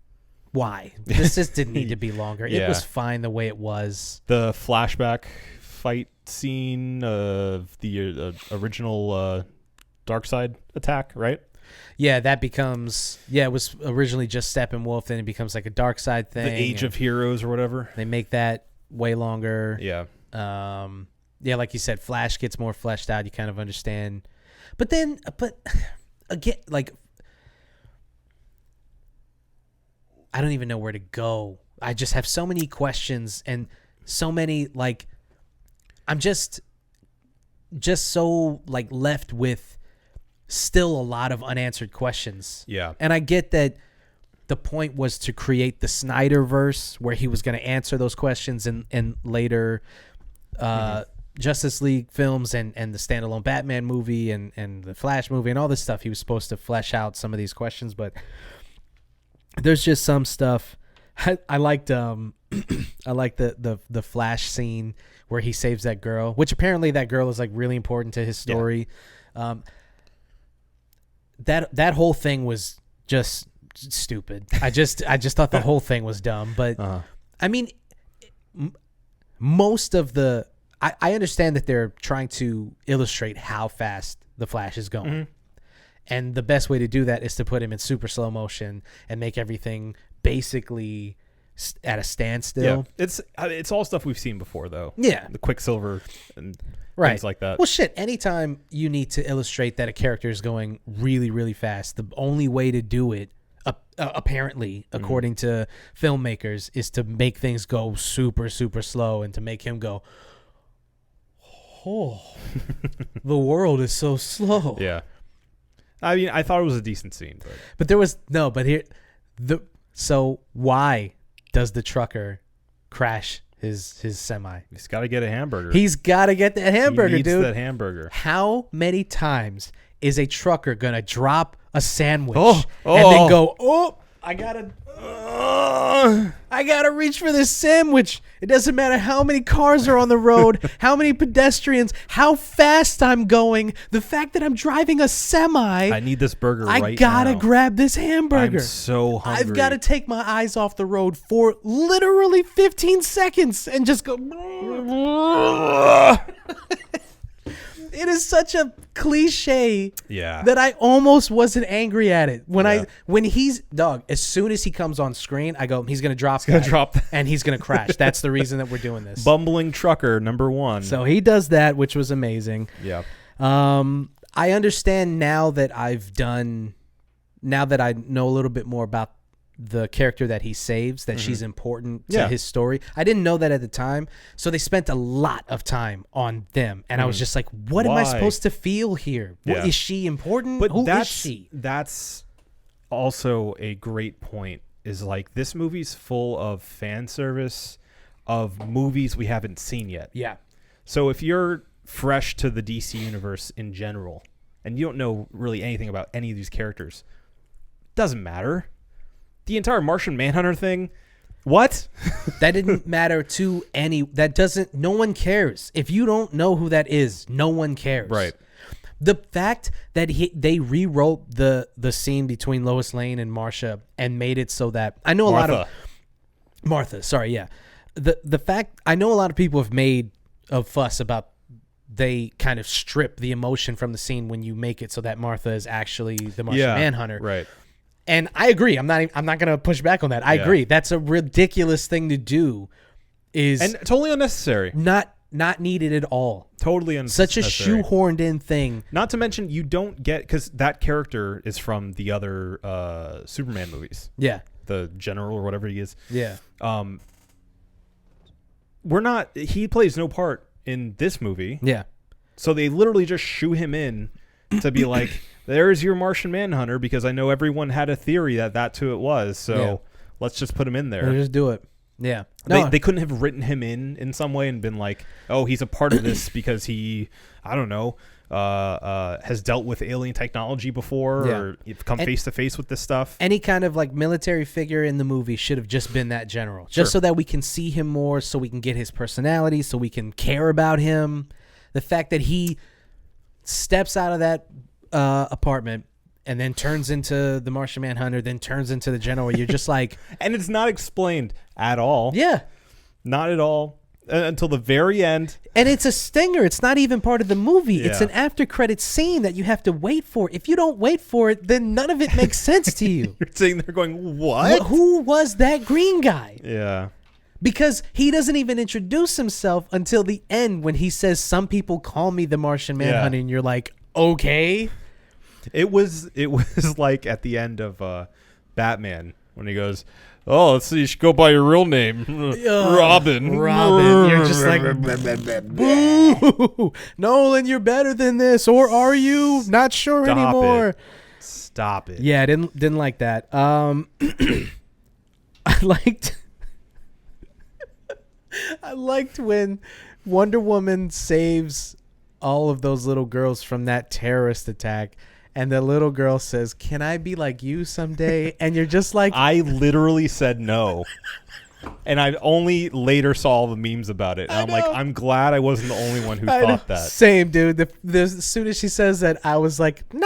why? This just didn't need to be longer. Yeah. It was fine the way it was. The flashback fight scene of the original Darkseid attack, right? Yeah, that becomes... Yeah, it was originally just Steppenwolf, then it becomes like a Darkseid thing. The Age of Heroes or whatever. They make that way longer. Yeah. Yeah, like you said, Flash gets more fleshed out. You kind of understand. But again, like... I don't even know where to go. I just have so many questions and so many, like... I'm just so, like, left with still a lot of unanswered questions. Yeah. And I get that the point was to create the Snyderverse where he was going to answer those questions in later Justice League films and the standalone Batman movie and the Flash movie and all this stuff. He was supposed to flesh out some of these questions, but there's just some stuff. I liked I like the Flash scene where he saves that girl, which apparently that girl is like really important to his story. Yeah. That whole thing was just stupid. I just thought the whole thing was dumb. But I mean, most of the I understand that they're trying to illustrate how fast the Flash is going. Mm-hmm. And the best way to do that is to put him in super slow motion and make everything basically at a standstill. Yeah. It's all stuff we've seen before, though. Yeah. The Quicksilver and things like that. Well, shit, anytime you need to illustrate that a character is going really, really fast, the only way to do it, apparently, according to filmmakers, is to make things go super, super slow and to make him go, oh, the world is so slow. Yeah. I mean, I thought it was a decent scene. But there was, so why does the trucker crash his semi. He's got to get a hamburger. He's got to get that hamburger, he needs dude. that hamburger. How many times is a trucker gonna drop a sandwich Oh, and then oh. go, "Oh, I gotta reach for this sandwich"? It doesn't matter how many cars are on the road, how many pedestrians, how fast I'm going. The fact that I'm driving a semi, I need this burger right now. I gotta grab this hamburger. I'm so hungry. I've got to take my eyes off the road for literally 15 seconds and just go. It is such a cliche that I almost wasn't angry at it. When he's as soon as he comes on screen, I go, he's going to drop that, and he's going to crash. That's the reason that we're doing this. Bumbling trucker number 1. So he does that, which was amazing. Yeah. I understand now that I know a little bit more about the character that he saves, that she's important to his story. I didn't know that at the time. So they spent a lot of time on them. And I was just like, what am I supposed to feel here? Yeah. Is she important? But Who is she? That's also a great point, is like this movie's full of fan service of movies we haven't seen yet. Yeah. So if you're fresh to the DC universe in general and you don't know really anything about any of these characters, doesn't matter. The entire Martian Manhunter thing, what? That didn't matter to no one cares. If you don't know who that is, no one cares. Right. The fact that they rewrote the scene between Lois Lane and Marsha and made it so that I know a lot of Martha, sorry, yeah. The fact I know a lot of people have made a fuss about they kind of strip the emotion from the scene when you make it so that Martha is actually the Martian Manhunter. Right. And I agree. I'm not going to push back on that. I agree. That's a ridiculous thing to do. And totally unnecessary. Not needed at all. Totally unnecessary. Such a shoehorned in thing. Not to mention you don't get, because that character is from the other Superman movies. Yeah. The general or whatever he is. Yeah. He plays no part in this movie. Yeah. So they literally just shoe him in to be like, there's your Martian Manhunter, because I know everyone had a theory that's who it was. So let's just put him in there. Just do it. Yeah. They couldn't have written him in some way and been like, oh, he's a part of this because he, I don't know, has dealt with alien technology before or come face to face with this stuff. Any kind of like military figure in the movie should have just been that general, just so that we can see him more, so we can get his personality, so we can care about him. The fact that he steps out of that apartment and then turns into the Martian Manhunter, then turns into the general, you're just like... And it's not explained at all. Yeah. Not at all. Until the very end. And it's a stinger. It's not even part of the movie. Yeah. It's an after-credit scene that you have to wait for. If you don't wait for it, then none of it makes sense to you. You're sitting there going, what? Who was that green guy? Yeah. Because he doesn't even introduce himself until the end when he says, some people call me the Martian Manhunter, and you're like, okay. It was like at the end of Batman when he goes, oh, let's see, you should go by your real name. Robin. You're just like, boo. Nolan, you're better than this. Or are you? Not sure anymore. Stop it. Yeah, I didn't like that. I liked when Wonder Woman saves all of those little girls from that terrorist attack. And the little girl says, can I be like you someday? And you're just like... I literally said no. And I only later saw all the memes about it. And I'm like, I'm glad I wasn't the only one who thought that. Same, dude. As soon as she says that, I was like, There's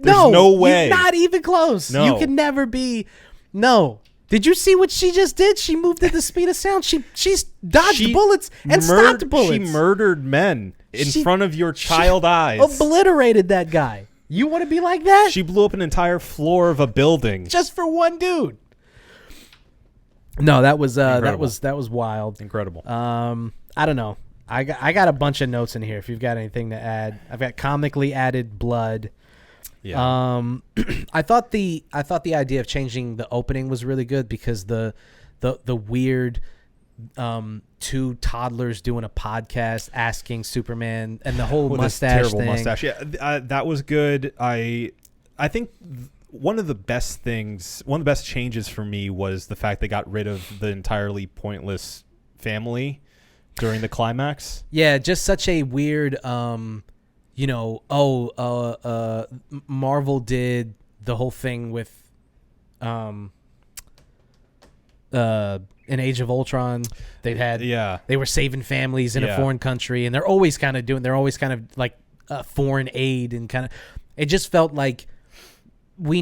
no way. You're not even close. No. You can never be... No. Did you see what she just did? She moved at the speed of sound. She's dodged bullets and stopped bullets. She murdered men in front of your child eyes. Obliterated that guy. You want to be like that? She blew up an entire floor of a building just for one dude. No, that was wild. Incredible. I don't know. I got a bunch of notes in here. If you've got anything to add, I've got comically added blood. Yeah. I thought the idea of changing the opening was really good because the weird two toddlers doing a podcast asking Superman and the whole mustache terrible thing. Mustache. Yeah, that was good. I think one of the best changes for me was the fact they got rid of the entirely pointless family during the climax. Yeah, just such a weird, Marvel did the whole thing with, in Age of Ultron. They were saving families in a foreign country, and they're always kind of like foreign aid, and kind of, it just felt like we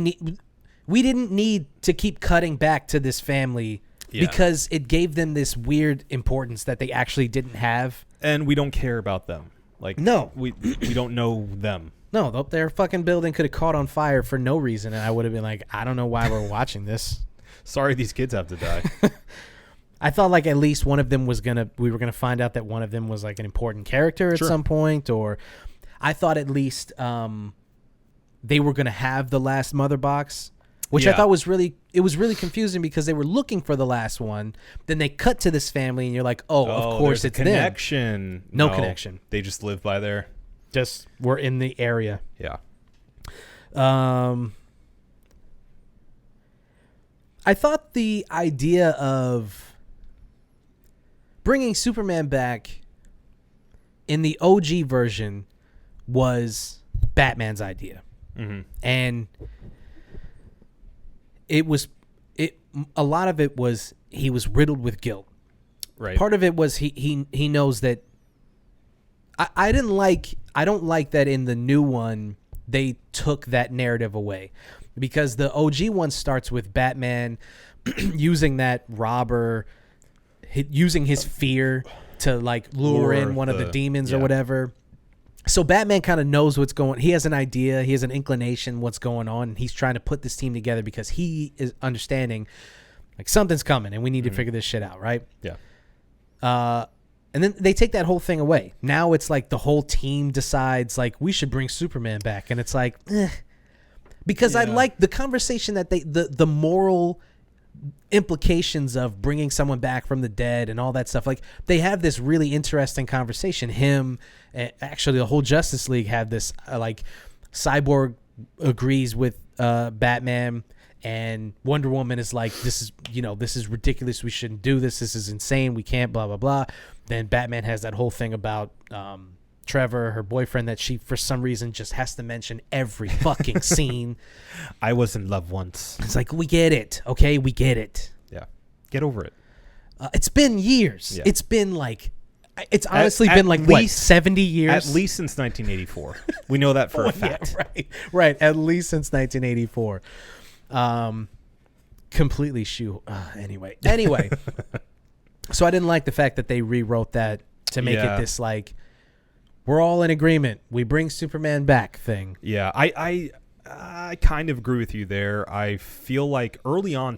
didn't need to keep cutting back to this family. Yeah. Because it gave them this weird importance that they actually didn't have. And we don't care about them. Like, no. We don't know them. No, their fucking building could have caught on fire for no reason, and I would have been like, I don't know why we're watching this. Sorry these kids have to die. I thought like at least one of them we were gonna find out that one of them was like an important character at some point, or I thought at least they were gonna have the last mother box. Which I thought was really confusing because they were looking for the last one. Then they cut to this family, and you're like, of course it's connection. Them. No connection. They just live by there. Just we're in the area. Yeah. I thought the idea of bringing Superman back in the OG version was Batman's idea. Mm-hmm. And a lot of it was he was riddled with guilt. Right. Part of it was he knows that I don't like that in the new one they took that narrative away, because the OG one starts with Batman using that robber, using his fear to like lure in one of the demons or whatever. So Batman kind of knows what's going on. He has an idea. He has an inclination what's going on. And he's trying to put this team together because he is understanding like something's coming and we need to figure this shit out, right? Yeah. And then they take that whole thing away. Now it's like the whole team decides like we should bring Superman back. And it's like, because I like the conversation that the moral implications of bringing someone back from the dead and all that stuff. Like they have this really interesting conversation. Actually the whole Justice League had this like Cyborg agrees with Batman, and Wonder Woman is like, this is ridiculous. We shouldn't do this. This is insane. We can't blah, blah, blah. Then Batman has that whole thing about Trevor, her boyfriend, that she for some reason just has to mention every fucking scene. I was in love once. It's like, we get it. Okay. We get it. Yeah. Get over it. It's been years. Yeah. It's been like, it's honestly been like least, 70 years. At least since 1984. We know that for a fact. Yeah, right. At least since 1984. Completely anyway. So I didn't like the fact that they rewrote that to make it this like, we're all in agreement. We bring Superman back thing. Yeah, I kind of agree with you there. I feel like early on,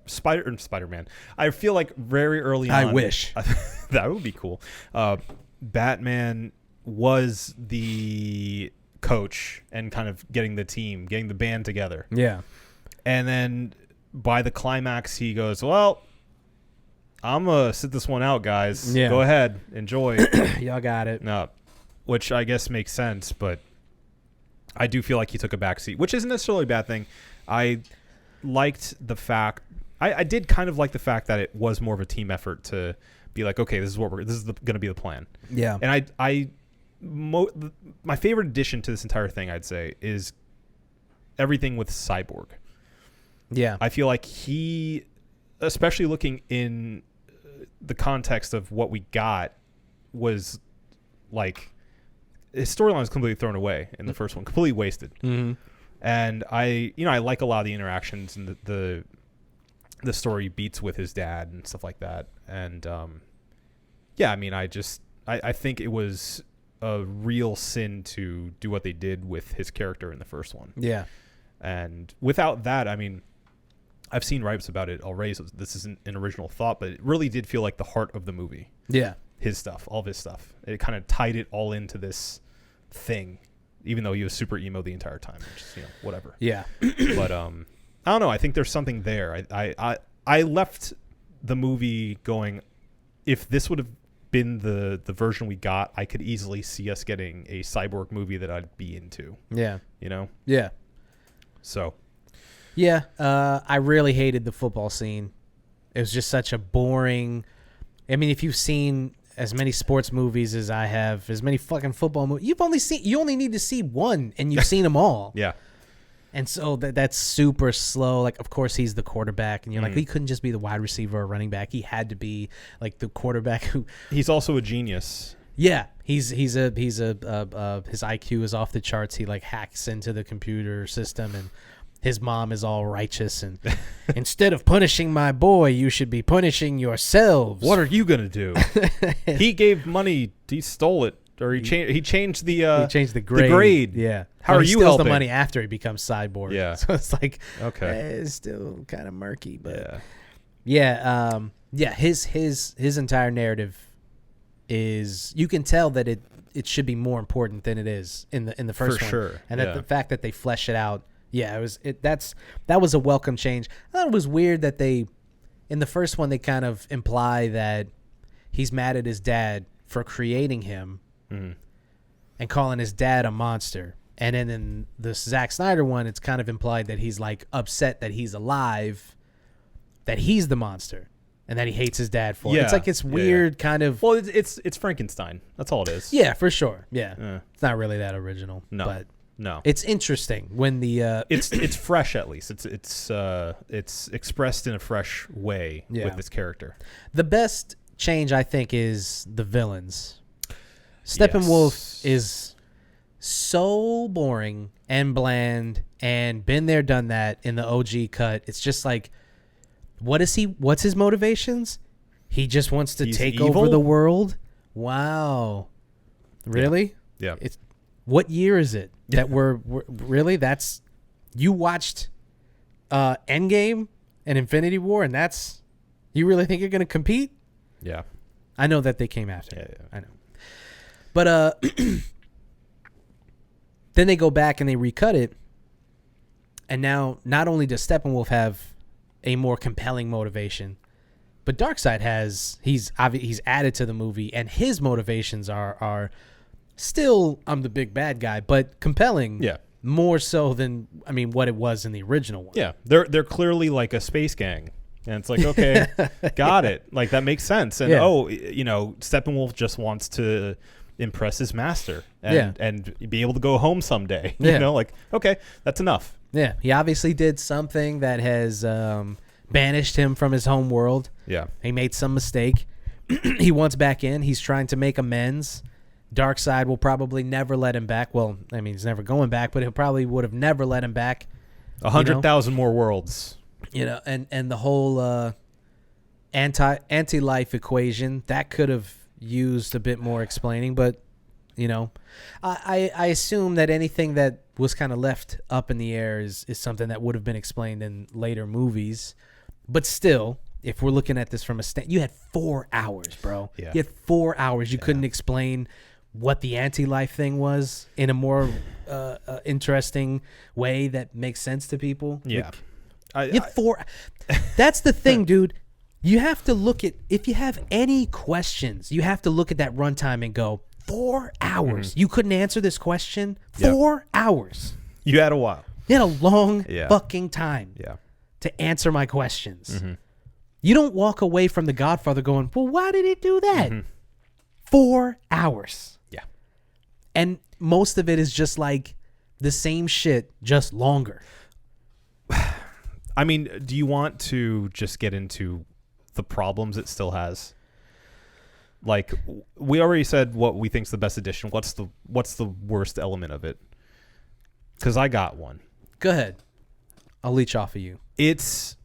Spider-Man. I feel like very early on. I wish that would be cool. Batman was the coach and kind of getting the band together. Yeah, and then by the climax, he goes, "Well, I'm gonna sit this one out, guys. Yeah. Go ahead, enjoy. Y'all got it." No. Which I guess makes sense, but I do feel like he took a backseat, which isn't necessarily a bad thing. I liked the fact I did kind of like the fact that it was more of a team effort to be like, okay, this is going to be the plan. Yeah. And my favorite addition to this entire thing, I'd say, is everything with Cyborg. Yeah. I feel like he, especially looking in the context of what we got, was like, his storyline was completely thrown away in the first one, completely wasted. Mm-hmm. And I like a lot of the interactions and the story beats with his dad and stuff like that. And I mean, I think it was a real sin to do what they did with his character in the first one. Yeah. And without that, I mean, I've seen gripes about it already, so this isn't an original thought, but it really did feel like the heart of the movie. Yeah. His stuff, all of his stuff. It kind of tied it all into this thing, even though he was super emo the entire time, which is, whatever. Yeah. But I don't know. I think there's something there. I left the movie going, if this would have been the version we got, I could easily see us getting a Cyborg movie that I'd be into. Yeah. Yeah. So. Yeah. I really hated the football scene. It was just such a boring, I mean, if you've seen as many sports movies as I have, as many fucking football movies, you only need to see one, and you've seen them all. Yeah. And so that's super slow. Like, of course, he's the quarterback, and you're like, he couldn't just be the wide receiver or running back. He had to be like the quarterback who. He's also a genius. Yeah, his IQ is off the charts. He like hacks into the computer system, and his mom is all righteous. And instead of punishing my boy, you should be punishing yourselves. What are you gonna do? He gave money. He stole it, or he changed the grade. Yeah. How are he you steals helping? the money after he becomes cyborg. Yeah. So it's like, Okay. it's still kind of murky, but Yeah. His entire narrative is, you can tell that it should be more important than it is in the first For one. sure. And that the fact that they flesh it out, that was a welcome change. I thought it was weird that in the first one they kind of imply that he's mad at his dad for creating him and calling his dad a monster. And then in the Zack Snyder one, it's kind of implied that he's like upset that he's alive, that he's the monster, and that he hates his dad for it. Yeah. It's like it's weird kind of. Well, it's Frankenstein. That's all it is. Yeah, for sure. Yeah. It's not really that original. No. But No. it's interesting when the It's fresh, at least. It's expressed in a fresh way with this character. the best change, I think, is the villains. Steppenwolf is so boring and bland and been there, done that in the OG cut. It's just like, what's his motivations? He just wants to He's take evil? over the world. Wow. Really? Yeah. What year is it that we're really, that's, you watched Endgame and Infinity War, and that's, you really think you're going to compete? Yeah. I know that they came after. Yeah. I know. But then they go back and they recut it, and now not only does Steppenwolf have a more compelling motivation, but Darkseid he's added to the movie, and his motivations are still, I'm the big bad guy, but compelling. Yeah. More so than, I mean, what it was in the original one. Yeah. They're clearly like a space gang. And it's like, okay, got it. Like, that makes sense. And, Steppenwolf just wants to impress his master and be able to go home someday. Yeah. You know, like, okay, that's enough. Yeah, he obviously did something that has banished him from his home world. Yeah. He made some mistake. He wants back in. He's trying to make amends. Darkseid will probably never let him back. Well, I mean, he's never going back, but he probably would have never let him back. 100,000 more worlds. You know, and the whole anti-life equation, that could have used a bit more explaining, but you know, I assume that anything that was kind of left up in the air is something that would have been explained in later movies. But still, if we're looking at this from you had 4 hours, bro. Yeah. You had 4 hours. You couldn't explain what the anti-life thing was in a more interesting way that makes sense to people. Yeah. You have 4. That's the thing, dude. You have to look at, if you have any questions, you have to look at that runtime and go, 4 hours. Mm-hmm. You couldn't answer this question? 4 hours. You had a while. You had a long Yeah. fucking time Yeah. to answer my questions. Mm-hmm. You don't walk away from The Godfather going, well, why did he do that? Mm-hmm. 4 hours. Yeah. And most of it is just like the same shit, just longer. I mean, do you want to just get into the problems it still has? Like, we already said what we think's the best edition. What's the worst element of it? Because I got one. Go ahead. I'll leech off of you. It's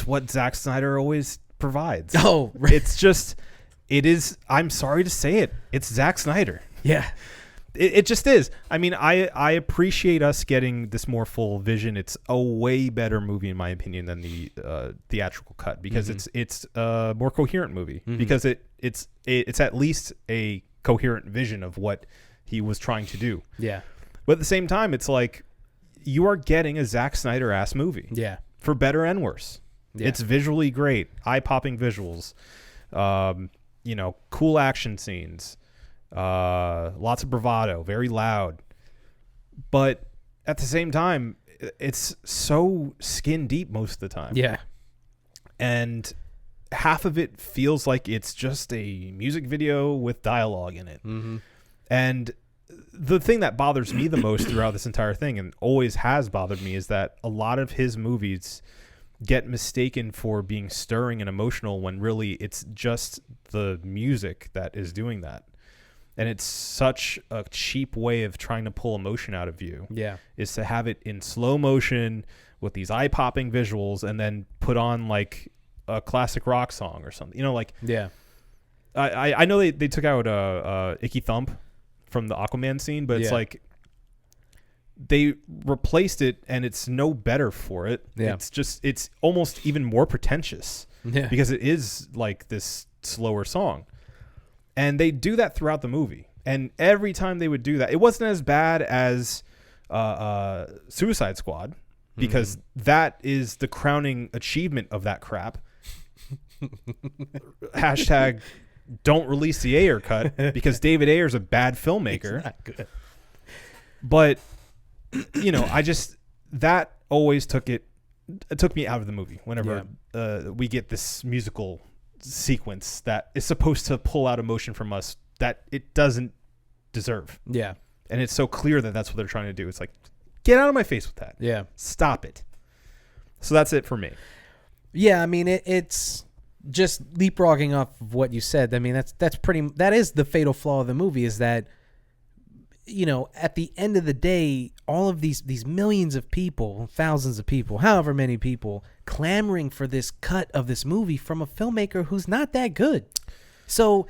what Zack Snyder always provides. Oh, right. It's just, it is, I'm sorry to say it, it's Zack Snyder. Yeah. It just is. I mean, I appreciate us getting this more full vision. It's a way better movie, in my opinion, than the theatrical cut, because it's a more coherent movie, because it's at least a coherent vision of what he was trying to do. Yeah. But at the same time, it's like you are getting a Zack Snyder ass movie. Yeah. For better and worse. Yeah. It's visually great, eye-popping visuals, cool action scenes. Lots of bravado, very loud, but at the same time, it's so skin deep most of the time. Yeah. And half of it feels like it's just a music video with dialogue in it. Mm-hmm. And the thing that bothers me the most throughout this entire thing, and always has bothered me, is that a lot of his movies get mistaken for being stirring and emotional when really it's just the music that is doing that. And it's such a cheap way of trying to pull emotion out of you. Yeah. Is to have it in slow motion with these eye-popping visuals and then put on like a classic rock song or something. You know, like, Yeah. I know they took out Icky Thump from the Aquaman scene, but it's like they replaced it and it's no better for it. Yeah. It's almost even more pretentious because it is like this slower song. And they do that throughout the movie. And every time they would do that, it wasn't as bad as Suicide Squad, because that is the crowning achievement of that crap. Hashtag don't release the Ayer cut, because David Ayer's a bad filmmaker. It's not good. But, you know, that always took me out of the movie whenever we get this musical sequence that is supposed to pull out emotion from us that it doesn't deserve. Yeah. And it's so clear that that's what they're trying to do. It's like, get out of my face with that. Yeah. Stop it. So that's it for me. Yeah, I mean, it's just leapfrogging off of what you said. I mean, that is the fatal flaw of the movie, is that, you know, at the end of the day, all of these millions of people, thousands of people, however many people, clamoring for this cut of this movie from a filmmaker who's not that good. So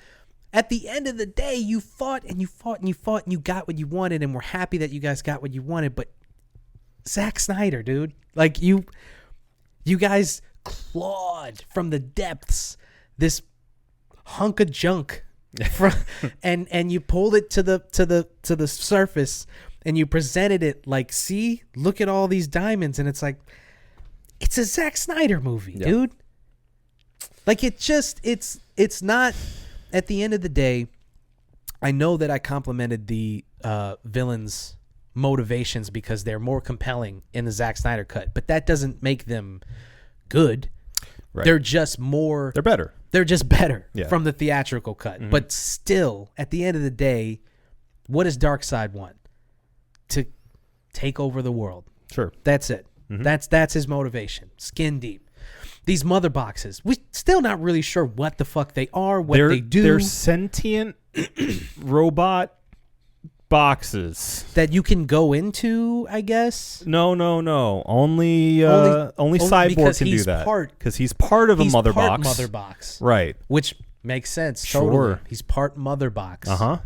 at the end of the day, you fought and you fought and you fought and you got what you wanted, and we're happy that you guys got what you wanted. But Zack Snyder, dude, like you guys clawed from the depths this hunk of junk. and you pulled it to the surface, and you presented it like, see, look at all these diamonds, and it's like, it's a Zack Snyder movie, dude. Like, it's not. At the end of the day, I know that I complimented the villains' motivations because they're more compelling in the Zack Snyder cut, but that doesn't make them good. Right. They're just more. They're better. They're just better from the theatrical cut. Mm-hmm. But still, at the end of the day, what does Darkseid want? To take over the world. Sure. That's it. Mm-hmm. That's his motivation. Skin deep. These mother boxes, we're still not really sure what the fuck they are, they do. They're sentient robot boxes that you can go into, I guess. No. Only Cyborg can do that. Because he's part of a mother box. Mother box. Right. Which makes sense. Sure. Totally. He's part mother box. Uh-huh.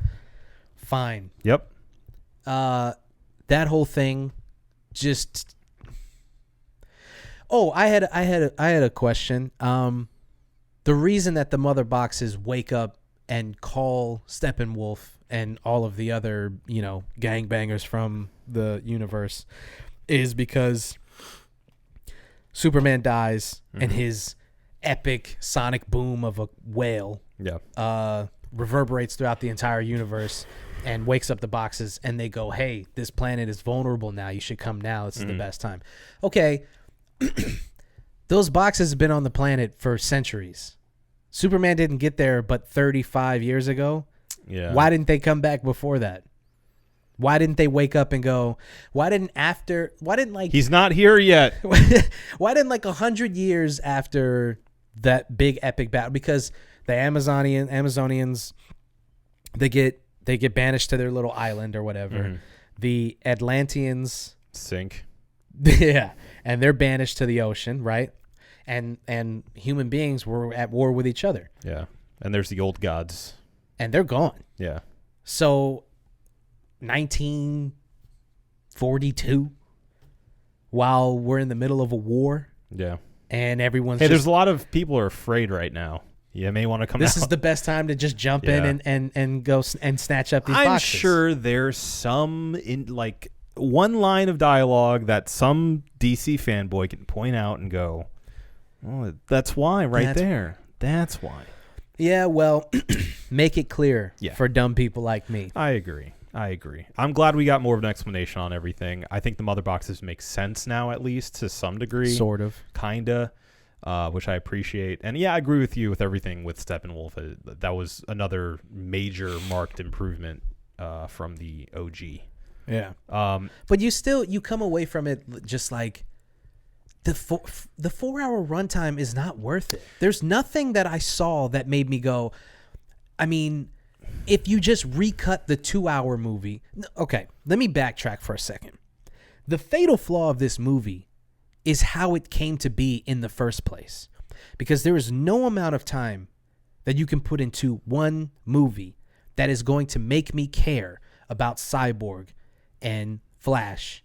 Fine. Yep. That whole thing just... Oh, I had a question. The reason that the mother boxes wake up and call Steppenwolf and all of the other, you know, gangbangers from the universe is because Superman dies and his epic sonic boom of a whale reverberates throughout the entire universe and wakes up the boxes, and they go, hey, this planet is vulnerable now. You should come now. This is the best time. Okay. Those boxes have been on the planet for centuries. Superman didn't get there but 35 years ago. Yeah. Why didn't they come back before that? Why didn't they wake up and go, why didn't he's not here yet. Why didn't 100 years after that big epic battle? Because the Amazonians, they get banished to their little island or whatever. Mm-hmm. The Atlanteans sink. Yeah. And they're banished to the ocean, right? And human beings were at war with each other. Yeah. And there's the old gods. And they're gone. Yeah. So 1942, while we're in the middle of a war. Yeah. And everyone's there's a lot of people are afraid right now. You may want to come out. This is the best time to just jump in and go and snatch up these boxes. I'm sure there's some one line of dialogue that some DC fanboy can point out and go, oh, that's why there. That's why. Yeah, well, make it clear for dumb people like me. I agree. I'm glad we got more of an explanation on everything. I think the mother boxes make sense now, at least to some degree. Sort of. Kinda. which I appreciate. And yeah, I agree with you with everything with Steppenwolf. That was another major marked improvement from the OG. Yeah. But you come away from it just like the 4-hour runtime is not worth it. There's nothing that I saw that made me go, I mean, if you just recut the 2-hour movie. Okay, let me backtrack for a second. The fatal flaw of this movie is how it came to be in the first place. Because there is no amount of time that you can put into one movie that is going to make me care about Cyborg and Flash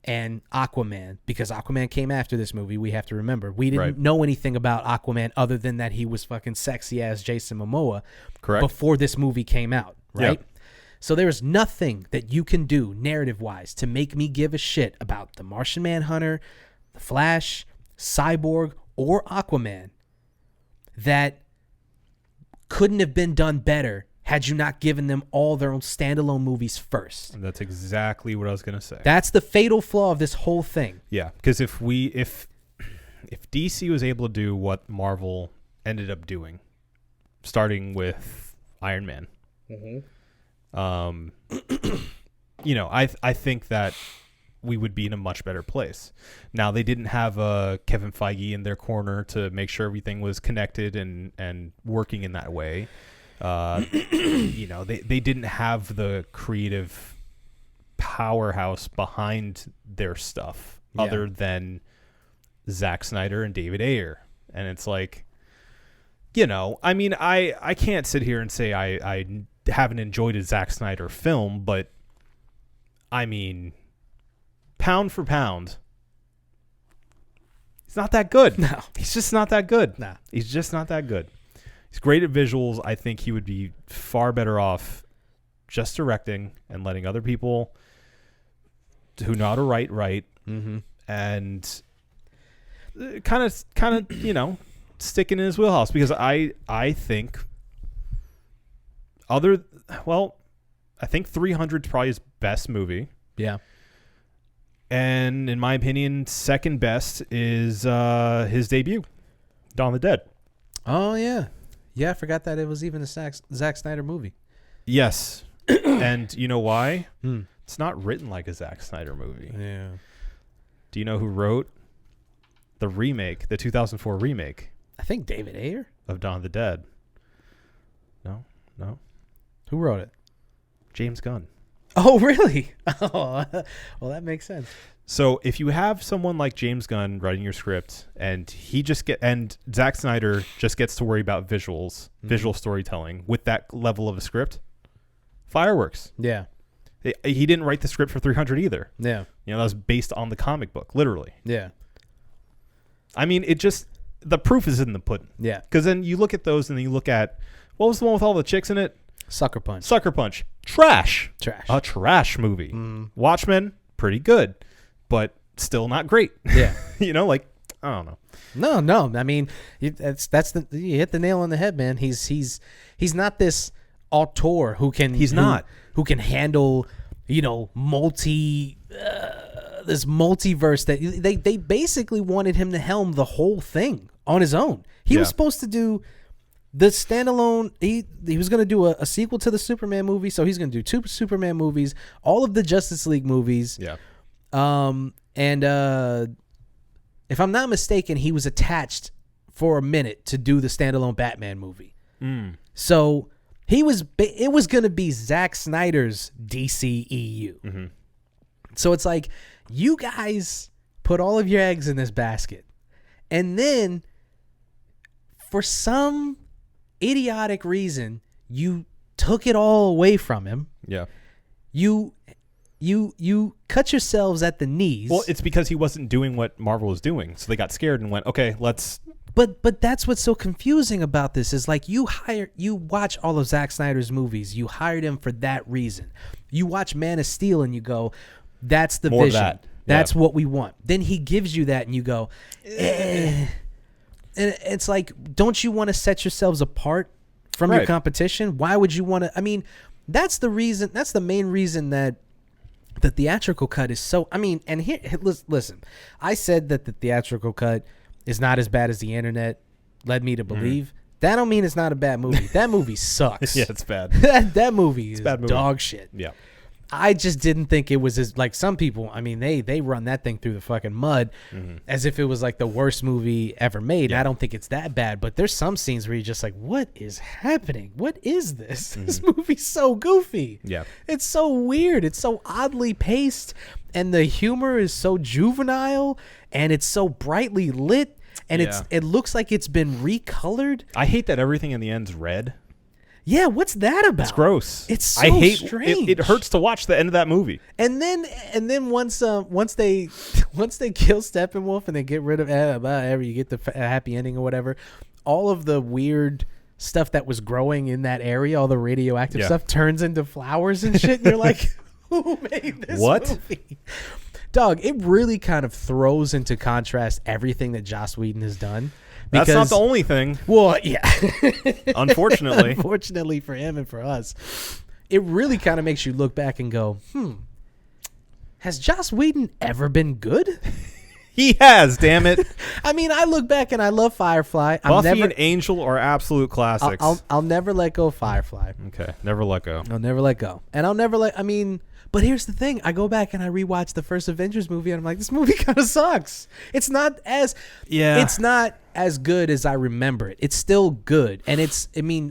and Aquaman, because Aquaman came after this movie. We have to remember, we didn't know anything about Aquaman other than that he was fucking sexy as Jason Momoa before this movie came out, right? Yeah. So there is nothing that you can do narrative-wise to make me give a shit about the Martian Manhunter, the Flash, Cyborg, or Aquaman that couldn't have been done better had you not given them all their own standalone movies first. And that's exactly what I was going to say. That's the fatal flaw of this whole thing. Yeah, because if DC was able to do what Marvel ended up doing, starting with Iron Man, I think that we would be in a much better place. Now, they didn't have Kevin Feige in their corner to make sure everything was connected and working in that way. They didn't have the creative powerhouse behind their stuff other than Zack Snyder and David Ayer. And it's like, I can't sit here and say I haven't enjoyed a Zack Snyder film, but I mean, pound for pound, he's not that good. No. He's just not that good. Nah. He's just not that good. He's great at visuals. I think he would be far better off just directing and letting other people who know how to write, and kind of, sticking in his wheelhouse. Because I think I think 300 is probably his best movie. Yeah. And in my opinion, second best is his debut, Dawn of the Dead. Oh, yeah. Yeah, I forgot that it was even a Zack Snyder movie. Yes. And you know why? It's not written like a Zack Snyder movie. Yeah. Do you know who wrote the remake, the 2004 remake? I think David Ayer. Of Dawn of the Dead. No. Who wrote it? James Gunn. Oh, really? Oh, well, that makes sense. So if you have someone like James Gunn writing your script, and and Zack Snyder just gets to worry about visuals, visual storytelling with that level of a script, fireworks. Yeah. He didn't write the script for 300 either. Yeah. That was based on the comic book, literally. Yeah. I mean, the proof is in the pudding. Yeah. Because then you look at those and then you look at, what was the one with all the chicks in it? Sucker Punch. Trash. A trash movie. Watchmen, pretty good, but still not great. Yeah. I don't know. No. I mean, you hit the nail on the head, man. He's not this auteur who can handle, this multiverse that they basically wanted him to helm the whole thing on his own. He was supposed to do the standalone. He was going to do a sequel to the Superman movie, so he's going to do 2 Superman movies, all of the Justice League movies. Yeah. And if I'm not mistaken, he was attached for a minute to do the standalone Batman movie. So it was going to be Zack Snyder's DCEU. So it's like, you guys put all of your eggs in this basket, and then for some idiotic reason, you took it all away from him. Yeah. You cut yourselves at the knees. Well, it's because he wasn't doing what Marvel was doing, so they got scared and went, okay, let's. But that's what's so confusing about this is, like, you watch all of Zack Snyder's movies. You hired him for that reason. You watch Man of Steel and you go, that's the More vision. of that. That's what we want. Then he gives you that and you go, eh. And it's like, don't you want to set yourselves apart from your competition? Why would you want to? I mean, that's the reason. That's the main reason that the theatrical cut is so. I mean, and here, listen, I said that the theatrical cut is not as bad as the internet led me to believe. That don't mean it's not a bad movie. That movie sucks. Yeah, it's bad. that movie is bad movie. dog shit. Yeah. I just didn't think it was as like some people. I mean, they run that thing through the fucking mud as if it was like the worst movie ever made. Yeah. I don't think it's that bad, but there's some scenes where you're just like, what is happening? What is this? This movie's so goofy. Yeah. It's so weird. It's so oddly paced, and the humor is so juvenile, and it's so brightly lit, and it looks like it's been recolored. I hate that everything in the end's red. Yeah, what's that about? It's gross. It's so I hate strange. It hurts to watch the end of that movie. And then once they kill Steppenwolf and they get rid of you get the happy ending or whatever, all of the weird stuff that was growing in that area, all the radioactive stuff turns into flowers and shit. And you're like, who made this movie? Dog, it really kind of throws into contrast everything that Joss Whedon has done. That's not the only thing. Well, yeah. Unfortunately. Unfortunately for him and for us. It really kind of makes you look back and go, has Joss Whedon ever been good? He has, damn it. I mean, I look back and I love Firefly. Buffy and Angel are absolute classics. I'll never let go of Firefly. Okay, never let go. I'll never let go. And but here's the thing. I go back and I rewatch the first Avengers movie and I'm like, this movie kind of sucks. It's not as good as I remember it. It's still good. And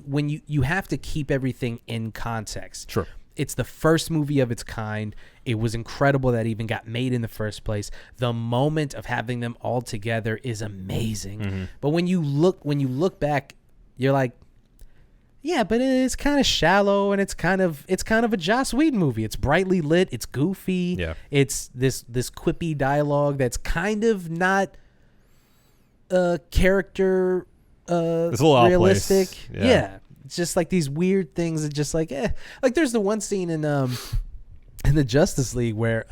when you have to keep everything in context. Sure. It's the first movie of its kind. It was incredible that it even got made in the first place. The moment of having them all together is amazing. But when you look back, you're like, yeah, but it's kind of shallow, and it's kind of a Joss Whedon movie. It's brightly lit. It's goofy. Yeah. It's this quippy dialogue that's kind of not character it's a little realistic. outplaced. Yeah. It's just like these weird things that just like like there's the one scene in the Justice League where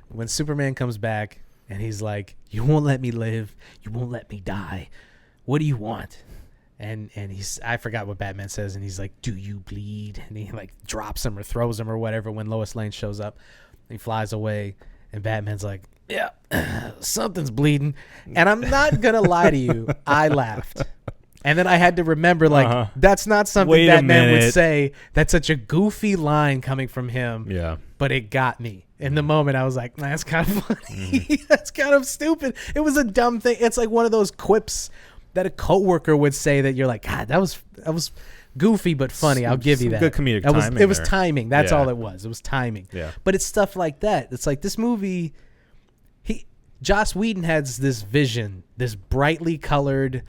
when Superman comes back and he's like, "You won't let me live. You won't let me die. What do you want?" And I forgot what Batman says, and he's like, "Do you bleed?" And he like drops him or throws him or whatever when Lois Lane shows up. He flies away, and Batman's like, "Yeah, something's bleeding." And I'm not gonna lie to you, I laughed. And then I had to remember, like, that's not something Batman would say. That's such a goofy line coming from him. Yeah. But it got me. In the moment, I was like, that's kind of funny. That's kind of stupid. It was a dumb thing. It's like one of those quips that a coworker would say that you're like, God, that was goofy but funny. I'll give you that. Good comedic timing. It was timing. That's all it was. It was timing. Yeah. But it's stuff like that. It's like this movie, Joss Whedon has this vision, this brightly colored,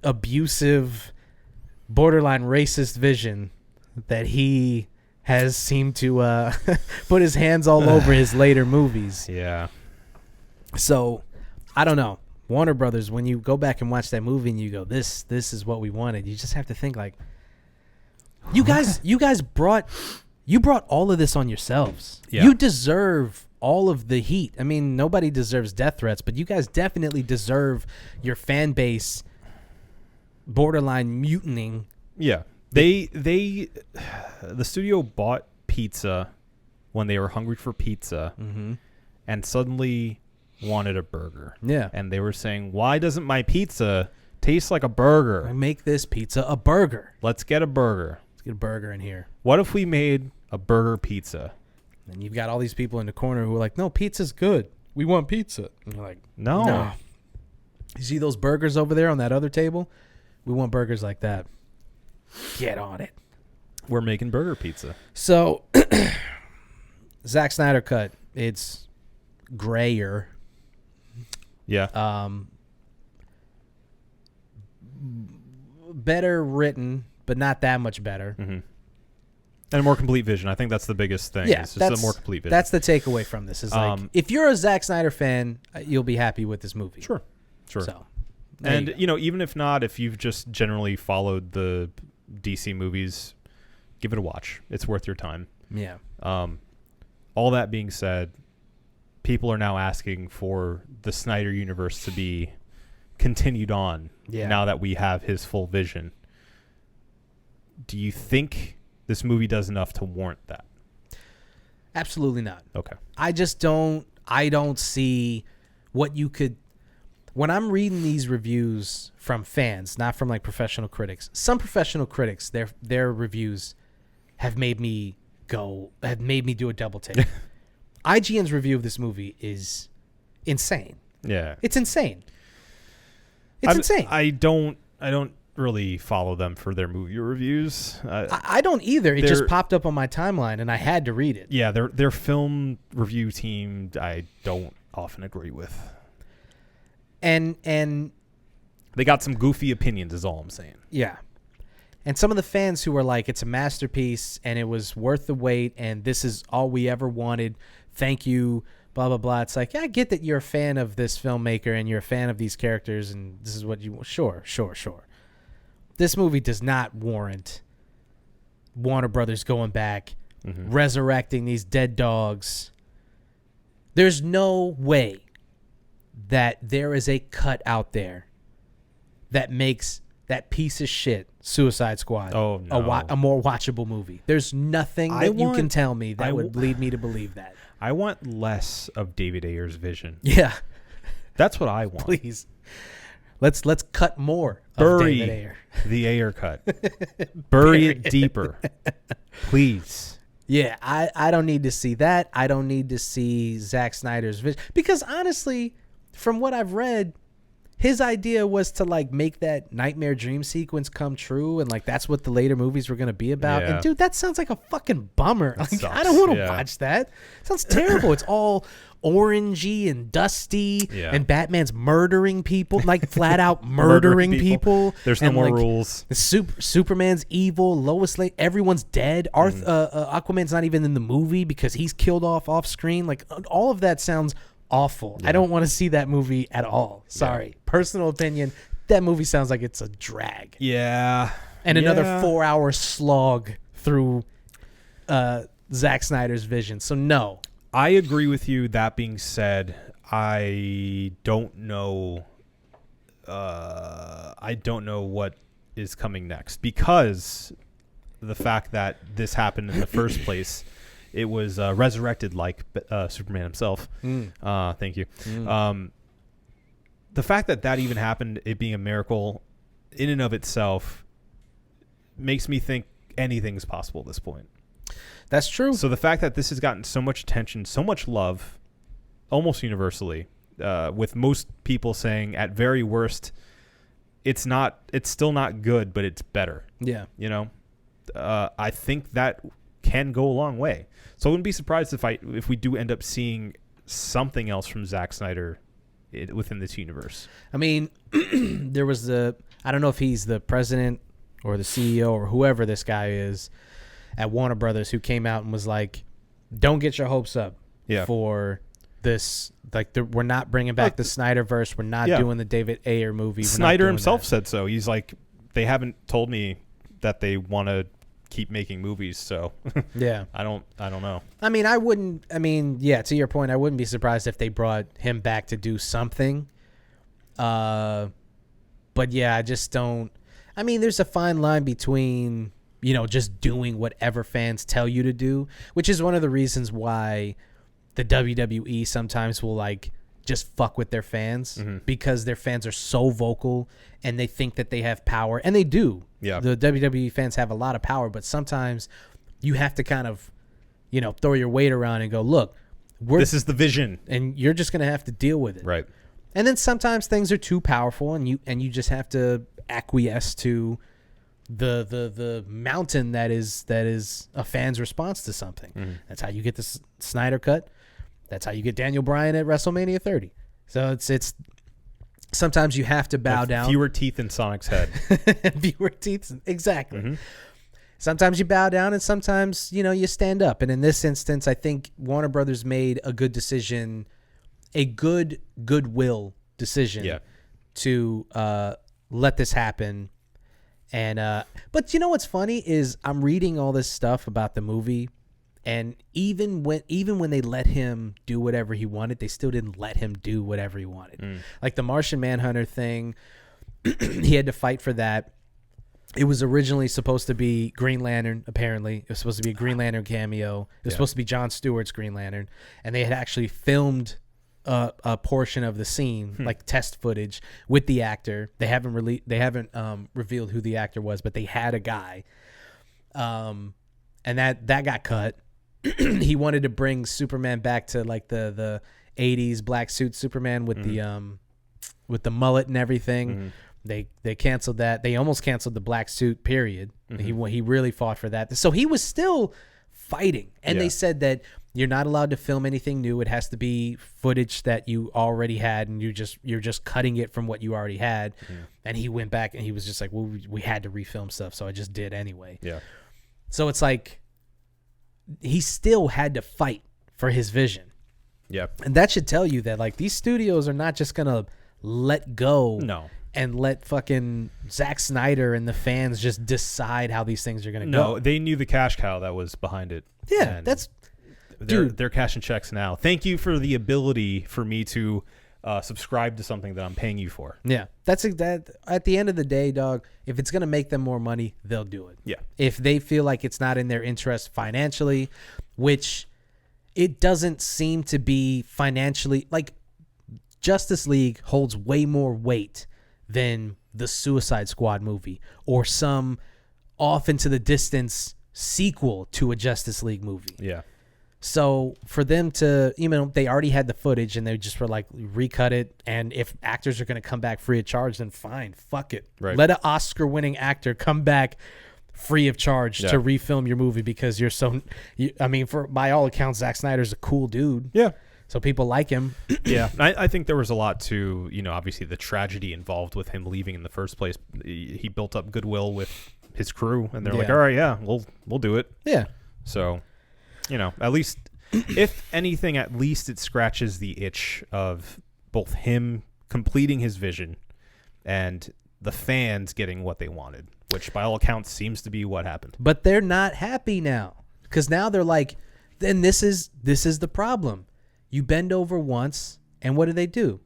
abusive, borderline racist vision that he has seemed to put his hands all over his later movies. Yeah. So, I don't know. Warner Brothers, when you go back and watch that movie and you go, this is what we wanted, you just have to think like, you guys brought all of this on yourselves. Yeah. You deserve all of the heat. I mean, nobody deserves death threats, but you guys definitely deserve your fan base borderline mutinying. Yeah. The studio bought pizza when they were hungry for pizza and suddenly wanted a burger. Yeah. And they were saying, why doesn't my pizza taste like a burger? I make this pizza a burger. Let's get a burger. Let's get a burger in here. What if we made a burger pizza? And you've got all these people in the corner who are like, no, pizza's good. We want pizza. And you're like, no. You see those burgers over there on that other table? We want burgers like that. Get on it. We're making burger pizza. So, Zack Snyder Cut. It's grayer. Yeah. Better written, but not that much better. And a more complete vision. I think that's the biggest thing. Yeah, it's just a more complete vision. That's the takeaway from this. Is like, if you're a Zack Snyder fan, you'll be happy with this movie. Sure. So, and even if not, if you've just generally followed the DC movies, give it a watch. It's worth your time. Yeah. All that being said, people are now asking for the Snyder universe to be continued on now that we have his full vision. Do you think this movie does enough to warrant that? Absolutely not. Okay. I don't see what you could when I'm reading these reviews from fans, not from like professional critics, some professional critics, their reviews have made me do a double take. IGN's review of this movie is insane. Yeah. It's insane. It's insane. I don't really follow them for their movie reviews. I don't either. It just popped up on my timeline and I had to read it. Yeah, their film review team I don't often agree with. And they got some goofy opinions is all I'm saying. Yeah. And some of the fans who were like, it's a masterpiece and it was worth the wait and this is all we ever wanted. Thank you, blah, blah, blah. It's like, yeah, I get that you're a fan of this filmmaker and you're a fan of these characters and this is what you want. Sure. This movie does not warrant Warner Brothers going back, resurrecting these dead dogs. There's no way that there is a cut out there that makes that piece of shit Suicide Squad a more watchable movie. There's nothing that you can tell me that would lead me to believe that. I want less of David Ayer's vision. Yeah. That's what I want. Please. Let's cut more of David Ayer. The Ayer cut. Bury it deeper. Please. Yeah, I don't need to see that. I don't need to see Zack Snyder's vision. Because honestly, from what I've read, his idea was to like make that nightmare dream sequence come true, and like that's what the later movies were going to be about. Yeah. And dude, that sounds like a fucking bummer. Like, I don't want to watch that. It sounds terrible. It's all orangey and dusty, and Batman's murdering people, like flat out murdering people. There's no more rules. The Superman's evil. Lois Lane, everyone's dead. Aquaman's not even in the movie because he's killed off screen. Like all of that sounds awful. I don't want to see that movie at all. Sorry. Personal opinion, that movie sounds like it's a drag. Yeah. And another 4-hour slog through Zack Snyder's vision. So no. I agree with you. That being said, I don't know what is coming next because the fact that this happened in the first place, it was resurrected like Superman himself. Thank you. The fact that even happened, it being a miracle in and of itself, makes me think anything's possible at this point. That's true. So the fact that this has gotten so much attention, so much love, almost universally, with most people saying at very worst, it's still not good, but it's better. Yeah. You know, I think that can go a long way. So I wouldn't be surprised if we do end up seeing something else from Zack Snyder within this universe. I mean, there was I don't know if he's the president or the CEO or whoever this guy is at Warner Brothers who came out and was like, don't get your hopes up for this. Like, we're not bringing back the Snyderverse. We're not doing the David Ayer movie. Snyder himself said so. He's like, they haven't told me that they want to keep making movies, so yeah. I don't know. I mean, to your point, I wouldn't be surprised if they brought him back to do something. But yeah, I just don't. I mean, there's a fine line between, just doing whatever fans tell you to do, which is one of the reasons why the WWE sometimes will like just fuck with their fans because their fans are so vocal and they think that they have power, and they do. Yeah. The WWE fans have a lot of power, but sometimes you have to kind of, throw your weight around and go, look, this is the vision, and you're just going to have to deal with it. Right. And then sometimes things are too powerful and you just have to acquiesce to the mountain that is a fan's response to something. That's how you get the Snyder Cut. That's how you get Daniel Bryan at WrestleMania 30. So it's sometimes you have to bow down. Fewer teeth in Sonic's head. Fewer teeth, exactly. Sometimes you bow down and sometimes, you stand up. And in this instance, I think Warner Brothers made a good decision, a goodwill decision to let this happen. And but what's funny is I'm reading all this stuff about the movie, and even when they let him do whatever he wanted, they still didn't let him do whatever he wanted. Like the Martian Manhunter thing, he had to fight for that. It was originally supposed to be Green Lantern, apparently. It was supposed to be a Green Lantern cameo. It was supposed to be Jon Stewart's Green Lantern. And they had actually filmed a portion of the scene, like test footage with the actor. They haven't revealed who the actor was, but they had a guy. And that got cut. He wanted to bring Superman back to like the 80s black suit Superman with the mullet and everything. They canceled that. They almost canceled the black suit period. He really fought for that. So he was still fighting. And they said that you're not allowed to film anything new. It has to be footage that you already had, and you're just cutting it from what you already had. And he went back and he was just like, well, we had to refilm stuff, so I just did anyway. Yeah. So it's like he still had to fight for his vision. Yep. And that should tell you that like these studios are not just gonna let go. No. And let fucking Zack Snyder and the fans just decide how these things are gonna go. No, they knew the cash cow that was behind it. Yeah, they're cashing checks now. Thank you for the ability for me to subscribe to something that I'm paying you for. Yeah, that. At the end of the day, dog, if it's gonna make them more money, they'll do it. Yeah. If they feel like it's not in their interest financially, which it doesn't seem to be financially, like Justice League holds way more weight than the Suicide Squad movie or some off into the distance sequel to a Justice League movie. Yeah. So for them to, they already had the footage and they just were like, recut it. And if actors are going to come back free of charge, then fine, fuck it. Right. Let an Oscar-winning actor come back free of charge to refilm your movie because you're so, by all accounts, Zack Snyder's a cool dude. Yeah. So people like him. Yeah. I think there was a lot to, obviously the tragedy involved with him leaving in the first place. He built up goodwill with his crew and they're like, all right, yeah, we'll do it. Yeah. So, at least, if anything, at least it scratches the itch of both him completing his vision and the fans getting what they wanted, which by all accounts seems to be what happened. But they're not happy now because now they're like, then this is the problem. You bend over once, and what do?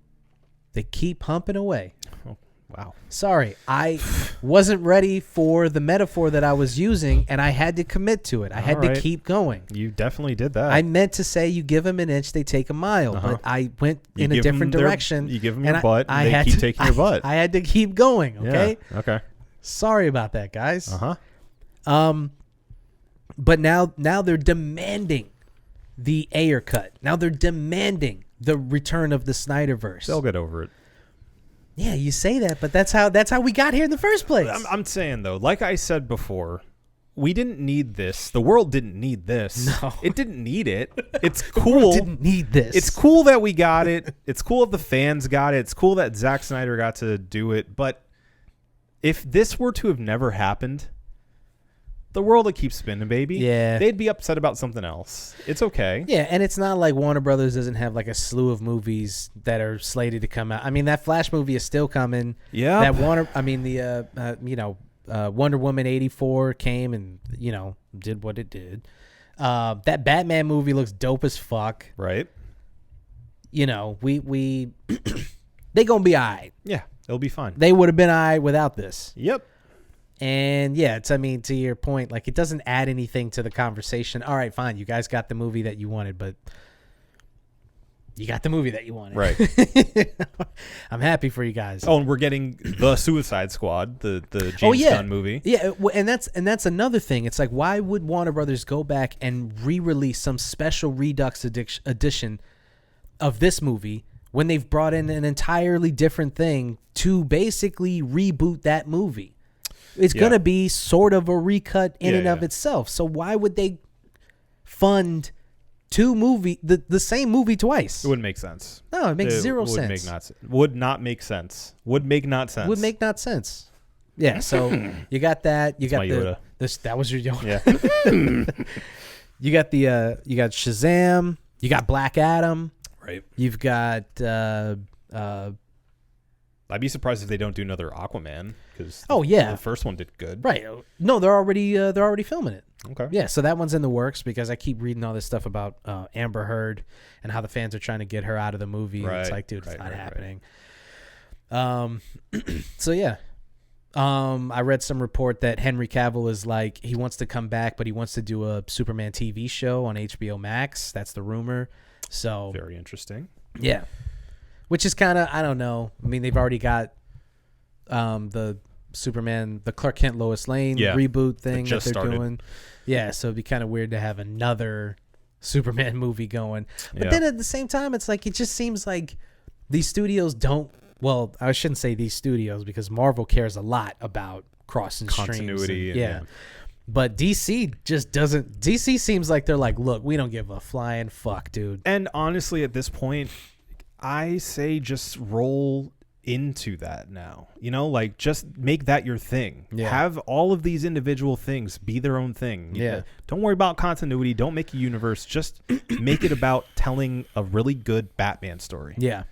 They keep humping away. Oh, wow. Sorry, I wasn't ready for the metaphor that I was using, and I had to commit to it. I had to keep going. You definitely did that. I meant to say you give them an inch, they take a mile, but I went in a different direction. You give them your butt, and they keep taking your butt. I had to keep going, okay? Yeah, okay. Sorry about that, guys. But now they're demanding the Ayer cut. Now they're demanding the return of the Snyderverse. They'll get over it. Yeah, you say that, but that's how we got here in the first place. I'm saying though, like I said before, we didn't need this. The world didn't need this. No, it didn't need it. It's cool. Didn't need this. It's cool that we got it. It's cool that the fans got it. It's cool that Zack Snyder got to do it. But if this were to have never happened, the world would keep spinning, baby. Yeah. They'd be upset about something else. It's okay. Yeah, and it's not like Warner Brothers doesn't have like a slew of movies that are slated to come out. I mean, that Flash movie is still coming. Yeah. That Wonder Woman 84 came and, did what it did. That Batman movie looks dope as fuck. Right. We they gonna be all right. Yeah, it'll be fine. They would have been all right without this. Yep. And yeah, to your point, like it doesn't add anything to the conversation. All right, fine. You guys got the movie that you wanted, but you got the movie that you wanted. Right. I'm happy for you guys. Oh, and we're getting the Suicide Squad, the James Gunn movie. Yeah, and that's another thing. It's like, why would Warner Brothers go back and re-release some special Redux edition of this movie when they've brought in an entirely different thing to basically reboot that movie? It's going to be sort of a recut in and of itself. So why would they fund the same movie twice? It wouldn't make sense. No, it makes zero sense. Would not make sense. Would make not sense. Would make not sense. Yeah, so you got that. You got that was your Yoda. Yeah. you got Shazam. You got Black Adam. Right. You've got I'd be surprised if they don't do another Aquaman because the first one did good. Right. No, they're already filming it. Okay. Yeah, so that one's in the works because I keep reading all this stuff about Amber Heard and how the fans are trying to get her out of the movie. Right. It's like, dude, it's not happening. So yeah. I read some report that Henry Cavill is like, he wants to come back, but he wants to do a Superman TV show on HBO Max. That's the rumor. So very interesting. Yeah. Which is kind of, I don't know. I mean, they've already got the Superman, the Clark Kent Lois Lane reboot thing that they're doing. Yeah, so it'd be kind of weird to have another Superman movie going. But then at the same time, it's like, it just seems like these studios don't, well, I shouldn't say these studios because Marvel cares a lot about crossing continuity. Streams. But DC just doesn't. DC seems like they're like, look, we don't give a flying fuck, dude. And honestly, at this point, I say just roll into that now. You know, like just make that your thing. Yeah. Have all of these individual things be their own thing. Yeah. Don't worry about continuity. Don't make a universe. Just make it about telling a really good Batman story. Yeah.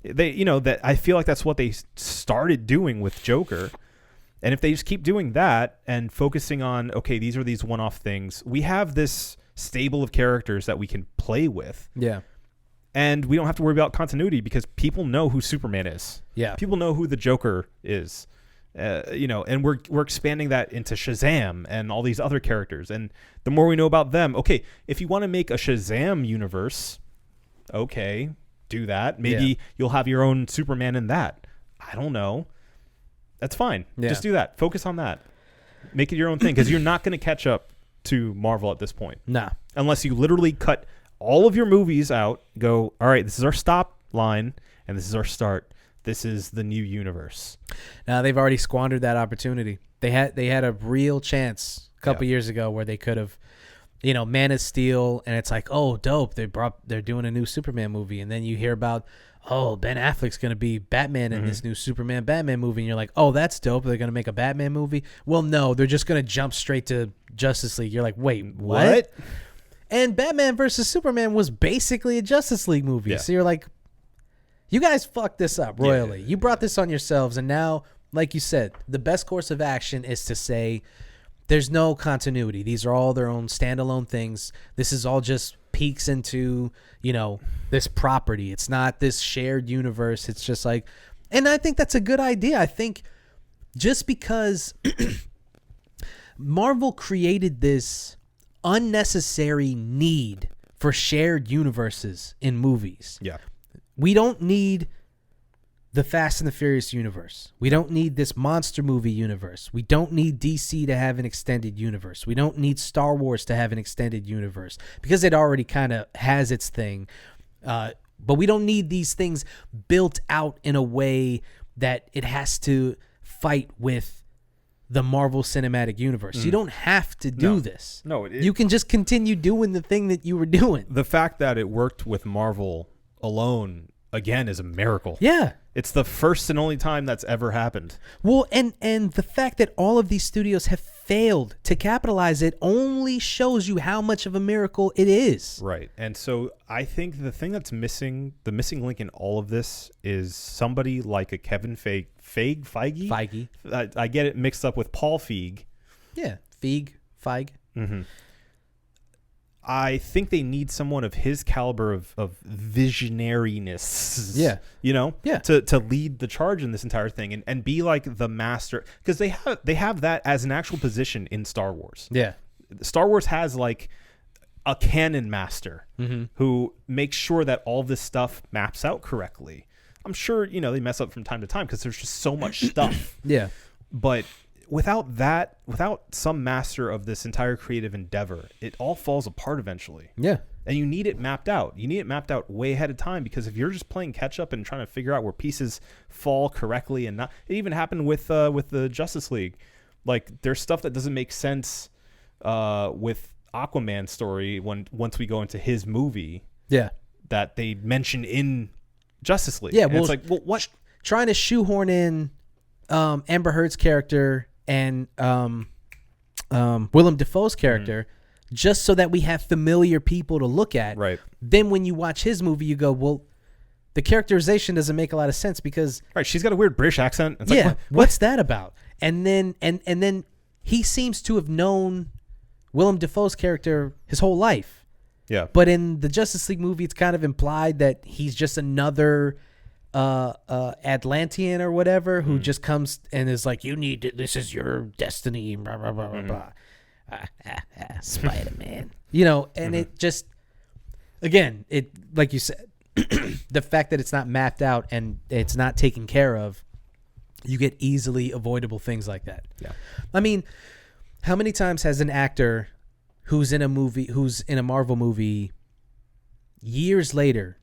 They, you know, that I feel like that's what they started doing with Joker. And if they just keep doing that and focusing on, okay, these are these one-off things, we have this stable of characters that we can play with. Yeah. And we don't have to worry about continuity because people know who Superman is. Yeah. People know who the Joker is. You know, and we're expanding that into Shazam and all these other characters. And the more we know about them, okay, if you want to make a Shazam universe, okay, do that. Maybe you'll have your own Superman in that. I don't know. That's fine. Yeah. Just do that. Focus on that. Make it your own thing because you're not going to catch up to Marvel at this point. Nah. Unless you literally cut all of your movies out, go, all right, this is our stop line, and this is our start. This is the new universe. Now, they've already squandered that opportunity. They had a real chance a couple years ago where they could have, you know, Man of Steel, and it's like, oh, dope, they're doing a new Superman movie, and then you hear about, oh, Ben Affleck's going to be Batman in this new Superman Batman movie, and you're like, oh, that's dope. They're going to make a Batman movie? Well, no, they're just going to jump straight to Justice League. You're like, wait, what? And Batman versus Superman was basically a Justice League movie. Yeah. So you're like, you guys fucked this up royally. You brought this on yourselves, and now, like you said, the best course of action is to say there's no continuity. These are all their own standalone things. This is all just peeks into, you know, this property. It's not this shared universe. It's just like, and I think that's a good idea. I think just because Marvel created this unnecessary need for shared universes in movies. Yeah. We don't need the Fast and the Furious universe. We don't need this monster movie universe. We don't need DC to have an extended universe. We don't need Star Wars to have an extended universe because it already kind of has its thing. But we don't need these things built out in a way that it has to fight with the Marvel Cinematic Universe. You don't have to do this. No, you can just continue doing the thing that you were doing. The fact that it worked with Marvel alone, again, is a miracle. Yeah. It's the first and only time that's ever happened. Well, and the fact that all of these studios have failed to capitalize it only shows you how much of a miracle it is. Right. And so I think the thing that's missing, the missing link in all of this is somebody like a Kevin Feige. I get it mixed up with Paul Feig. Yeah. Feig. Mm-hmm. I think they need someone of his caliber of visionariness. Yeah. You know? Yeah. To lead the charge in this entire thing and be like the master. Because they have that as an actual position in Star Wars. Yeah. Star Wars has like a canon master who makes sure that all this stuff maps out correctly. I'm sure, you know, they mess up from time to time because there's just so much stuff. Yeah. But without that, without some master of this entire creative endeavor, it all falls apart eventually. Yeah. And you need it mapped out. You need it mapped out way ahead of time because if you're just playing catch up and trying to figure out where pieces fall correctly and not, it even happened with the Justice League. Like there's stuff that doesn't make sense with Aquaman's story once we go into his movie. Yeah. That they mention in Justice League. Yeah. And it's like, well, what? Trying to shoehorn in Amber Heard's character and Willem Dafoe's character just so that we have familiar people to look at. Right. Then when you watch his movie, you go, well, the characterization doesn't make a lot of sense because she's got a weird British accent. It's yeah, like, what's that about? And then and then he seems to have known Willem Dafoe's character his whole life. Yeah. But in the Justice League movie, it's kind of implied that he's just another Atlantean or whatever who just comes and is like, you need to, this is your destiny, blah, blah, blah, blah, blah. Spider-Man. You know, and it just, again, it, like you said, the fact that it's not mapped out and it's not taken care of, you get easily avoidable things like that. Yeah. I mean, how many times has an actor who's in a Marvel movie years later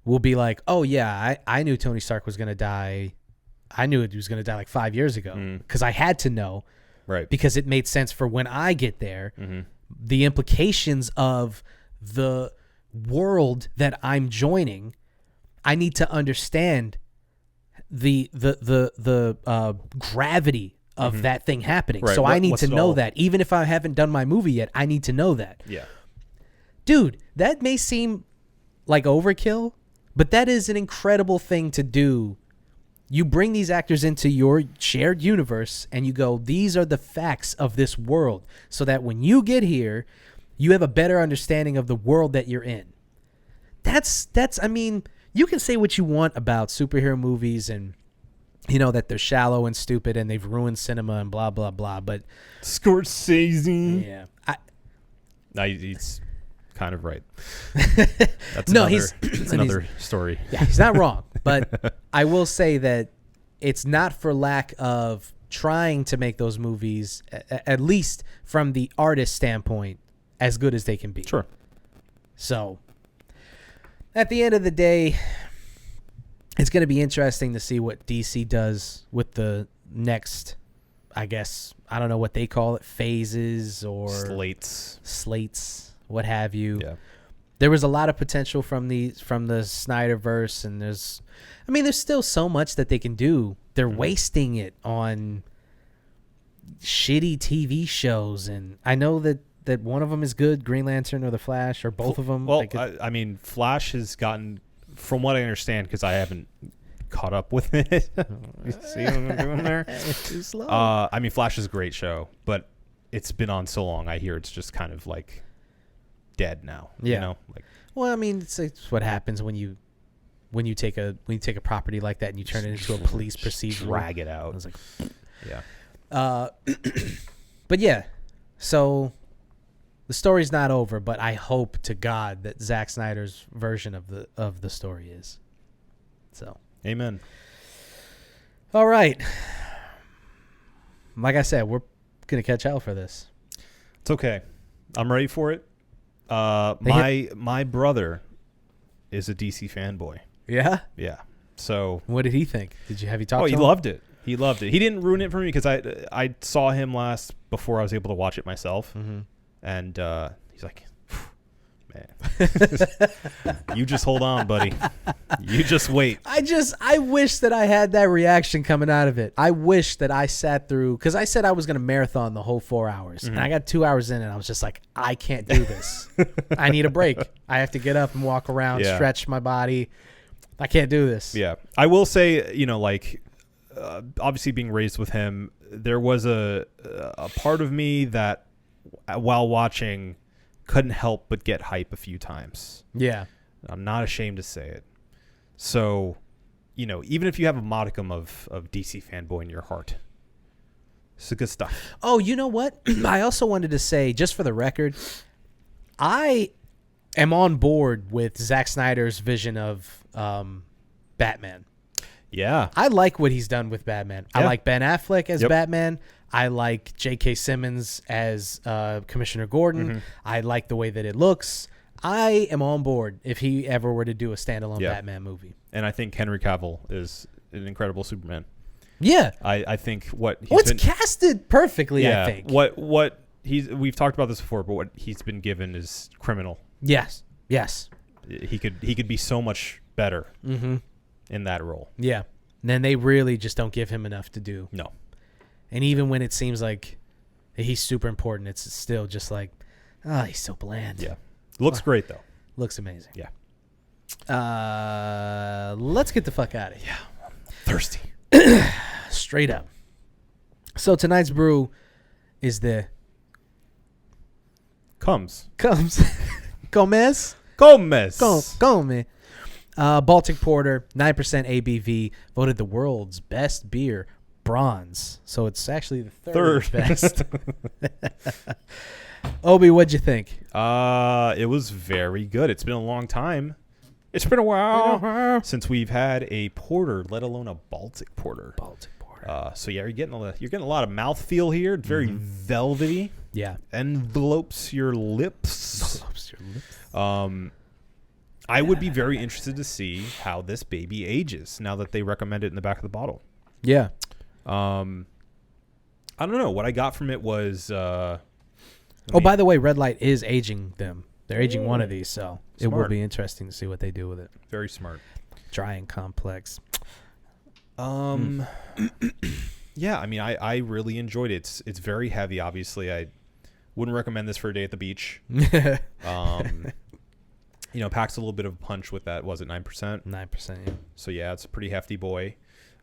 will be like, oh yeah, I knew Tony Stark was going to die. I knew he was going to die like 5 years ago because I had to know. Right. Because it made sense for when I get there. The implications of the world that I'm joining, I need to understand the gravity of that thing happening. Right. So I need What's to it know all- that. Even if I haven't done my movie yet, I need to know that. Yeah. Dude, that may seem like overkill, but that is an incredible thing to do. You bring these actors into your shared universe and you go, these are the facts of this world, so that when you get here, you have a better understanding of the world that you're in. That's I mean, you can say what you want about superhero movies and, you know, that they're shallow and stupid and they've ruined cinema and blah, blah, blah. But Scorsese. yeah, No, he's kind of right. That's No, another, he's- that's another story. yeah, he's not wrong. But I will say that it's not for lack of trying to make those movies, at least from the artist standpoint, as good as they can be. Sure. So at the end of the day, it's going to be interesting to see what DC does with the next, I guess, I don't know what they call it, phases or slates, what have you. Yeah. There was a lot of potential from the Snyderverse, and there's still so much that they can do. They're wasting it on shitty TV shows, and I know that one of them is good, Green Lantern or The Flash, or both of them. Well, I mean, Flash has gotten, from what I understand, because I haven't caught up with it. You see what I'm doing there? too slow. I mean, Flash is a great show, but it's been on so long. I hear it's just kind of like dead now. Yeah. You know? Like, Well, I mean, it's what happens when you take a property like that and you turn it into a police procedural. drag it I out. was like, Yeah. but yeah, so the story's not over, but I hope to God that Zack Snyder's version of the story is. So, Amen. all right. Like I said, we're gonna catch hell for this. It's okay. I'm ready for it. My brother is a DC fanboy. Yeah. Yeah. So What did he think? Have you talked to he him? loved it. He loved it. He didn't ruin it for me because I saw him last before I was able to watch it myself, and he's like, man, you just hold on, buddy. You just wait. I wish that I had that reaction coming out of it. I wish that I sat through, because I said I was going to marathon the whole 4 hours. And I got 2 hours in and I was just like, I can't do this. I need a break. I have to get up and walk around, stretch my body. I can't do this. Yeah. I will say, obviously being raised with him, there was a part of me that while watching couldn't help but get hype a few times. Yeah. I'm not ashamed to say it. So, even if you have a modicum of DC fanboy in your heart, it's good stuff. Oh, you know what? I also wanted to say, just for the record, I am on board with Zack Snyder's vision of Batman. Yeah. I like what he's done with Batman. I Yeah. like Ben Affleck as Yep. Batman. I like J.K. Simmons as Commissioner Gordon. I like the way that it looks. I am on board if he ever were to do a standalone Batman movie. And I think Henry Cavill is an incredible Superman. Yeah. I think It's casted perfectly, I think. We've talked about this before, but what he's been given is criminal. Yes. He could be so much better in that role. Yeah. And then they really just don't give him enough to do. No. And even when it seems like he's super important, it's still just like, he's so bland. Yeah. Looks great, though. Looks amazing. Yeah. Let's get the fuck out of here. Yeah. Thirsty. Straight up. So tonight's brew is the Komes. Komes. Baltic Porter, 9% ABV, voted the world's best beer, bronze. So it's actually the third best. Obi, what'd you think? It was very good. It's been a long time It's been a while since we've had a porter, let alone a Baltic porter. Baltic porter. So yeah, you're getting a lot of mouthfeel here. It's very velvety. Yeah. Envelopes your lips. I would be very interested to see how this baby ages now that they recommend it in the back of the bottle. Yeah. I don't know. What I got from it was. By the way, Red Light is aging them. They're aging one of these, so it will Smart. be interesting to see what they do with it. Very smart. Dry and complex. Yeah, I mean, I really enjoyed it. It's very heavy. Obviously, I wouldn't recommend this for a day at the beach. Packs a little bit of punch with that. Was it 9%? 9%. Yeah. So yeah, it's a pretty hefty boy.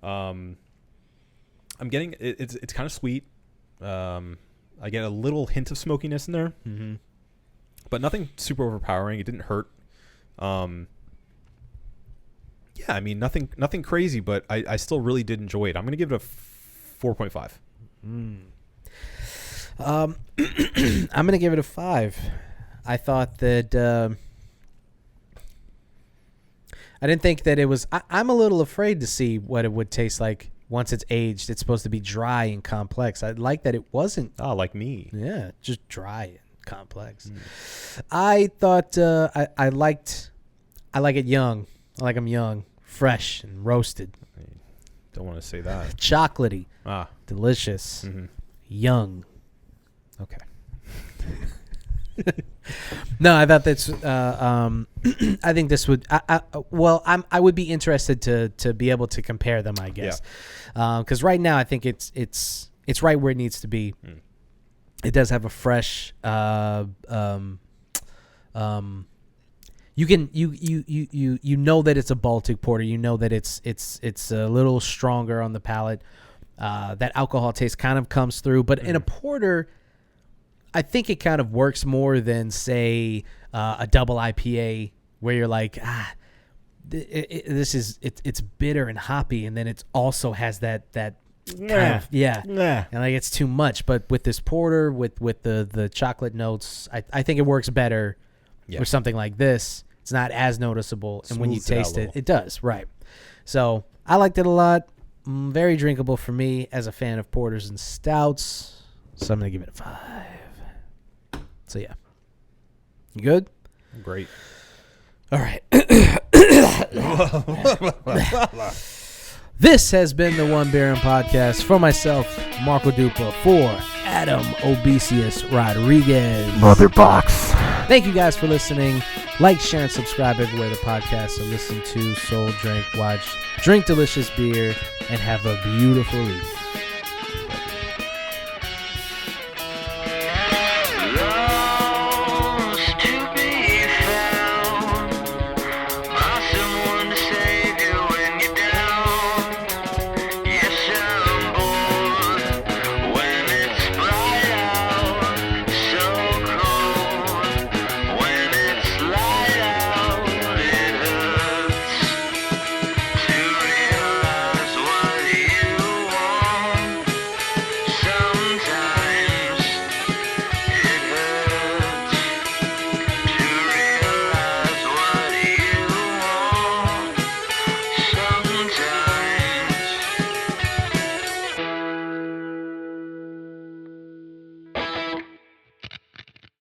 I'm getting it's kind of sweet. I get a little hint of smokiness in there, but nothing super overpowering. It didn't hurt. Yeah, I mean nothing crazy, but I still really did enjoy it. I'm gonna give it a 4.5. I'm gonna give it a 5. I thought that I didn't think that it was. I'm a little afraid to see what it would taste like once it's aged. It's supposed to be dry and complex. I like that it wasn't. Ah, like me. Yeah, just dry and complex. I thought I like it young. I like them young, fresh and roasted. Don't want to say that. Chocolatey. Ah, delicious. Mm-hmm. Young. Okay. No, I thought that's. I think this would. I would be interested to be able to compare them. I guess, because right now I think it's right where it needs to be. It does have a fresh. You can you know that it's a Baltic porter. You know that it's a little stronger on the palate. That alcohol taste kind of comes through, but in a porter, I think it kind of works more than, say, a double IPA where you're like, it's bitter and hoppy, and then it also has that kind of, and like it's too much. But with this porter, with the chocolate notes, I think it works better with something like this. It's not as noticeable, and when you taste it, it does, right. So I liked it a lot. Very drinkable for me as a fan of porters and stouts. So I'm going to give it a 5. So, yeah. You good? Great. All right. This has been the One Baron Podcast. For myself, Marco Dupa. For Adam Obesius Rodriguez. Motherbox. Thank you guys for listening. Like, share, and subscribe everywhere the podcast. So listen to, soul, drink, watch, drink delicious beer, and have a beautiful evening.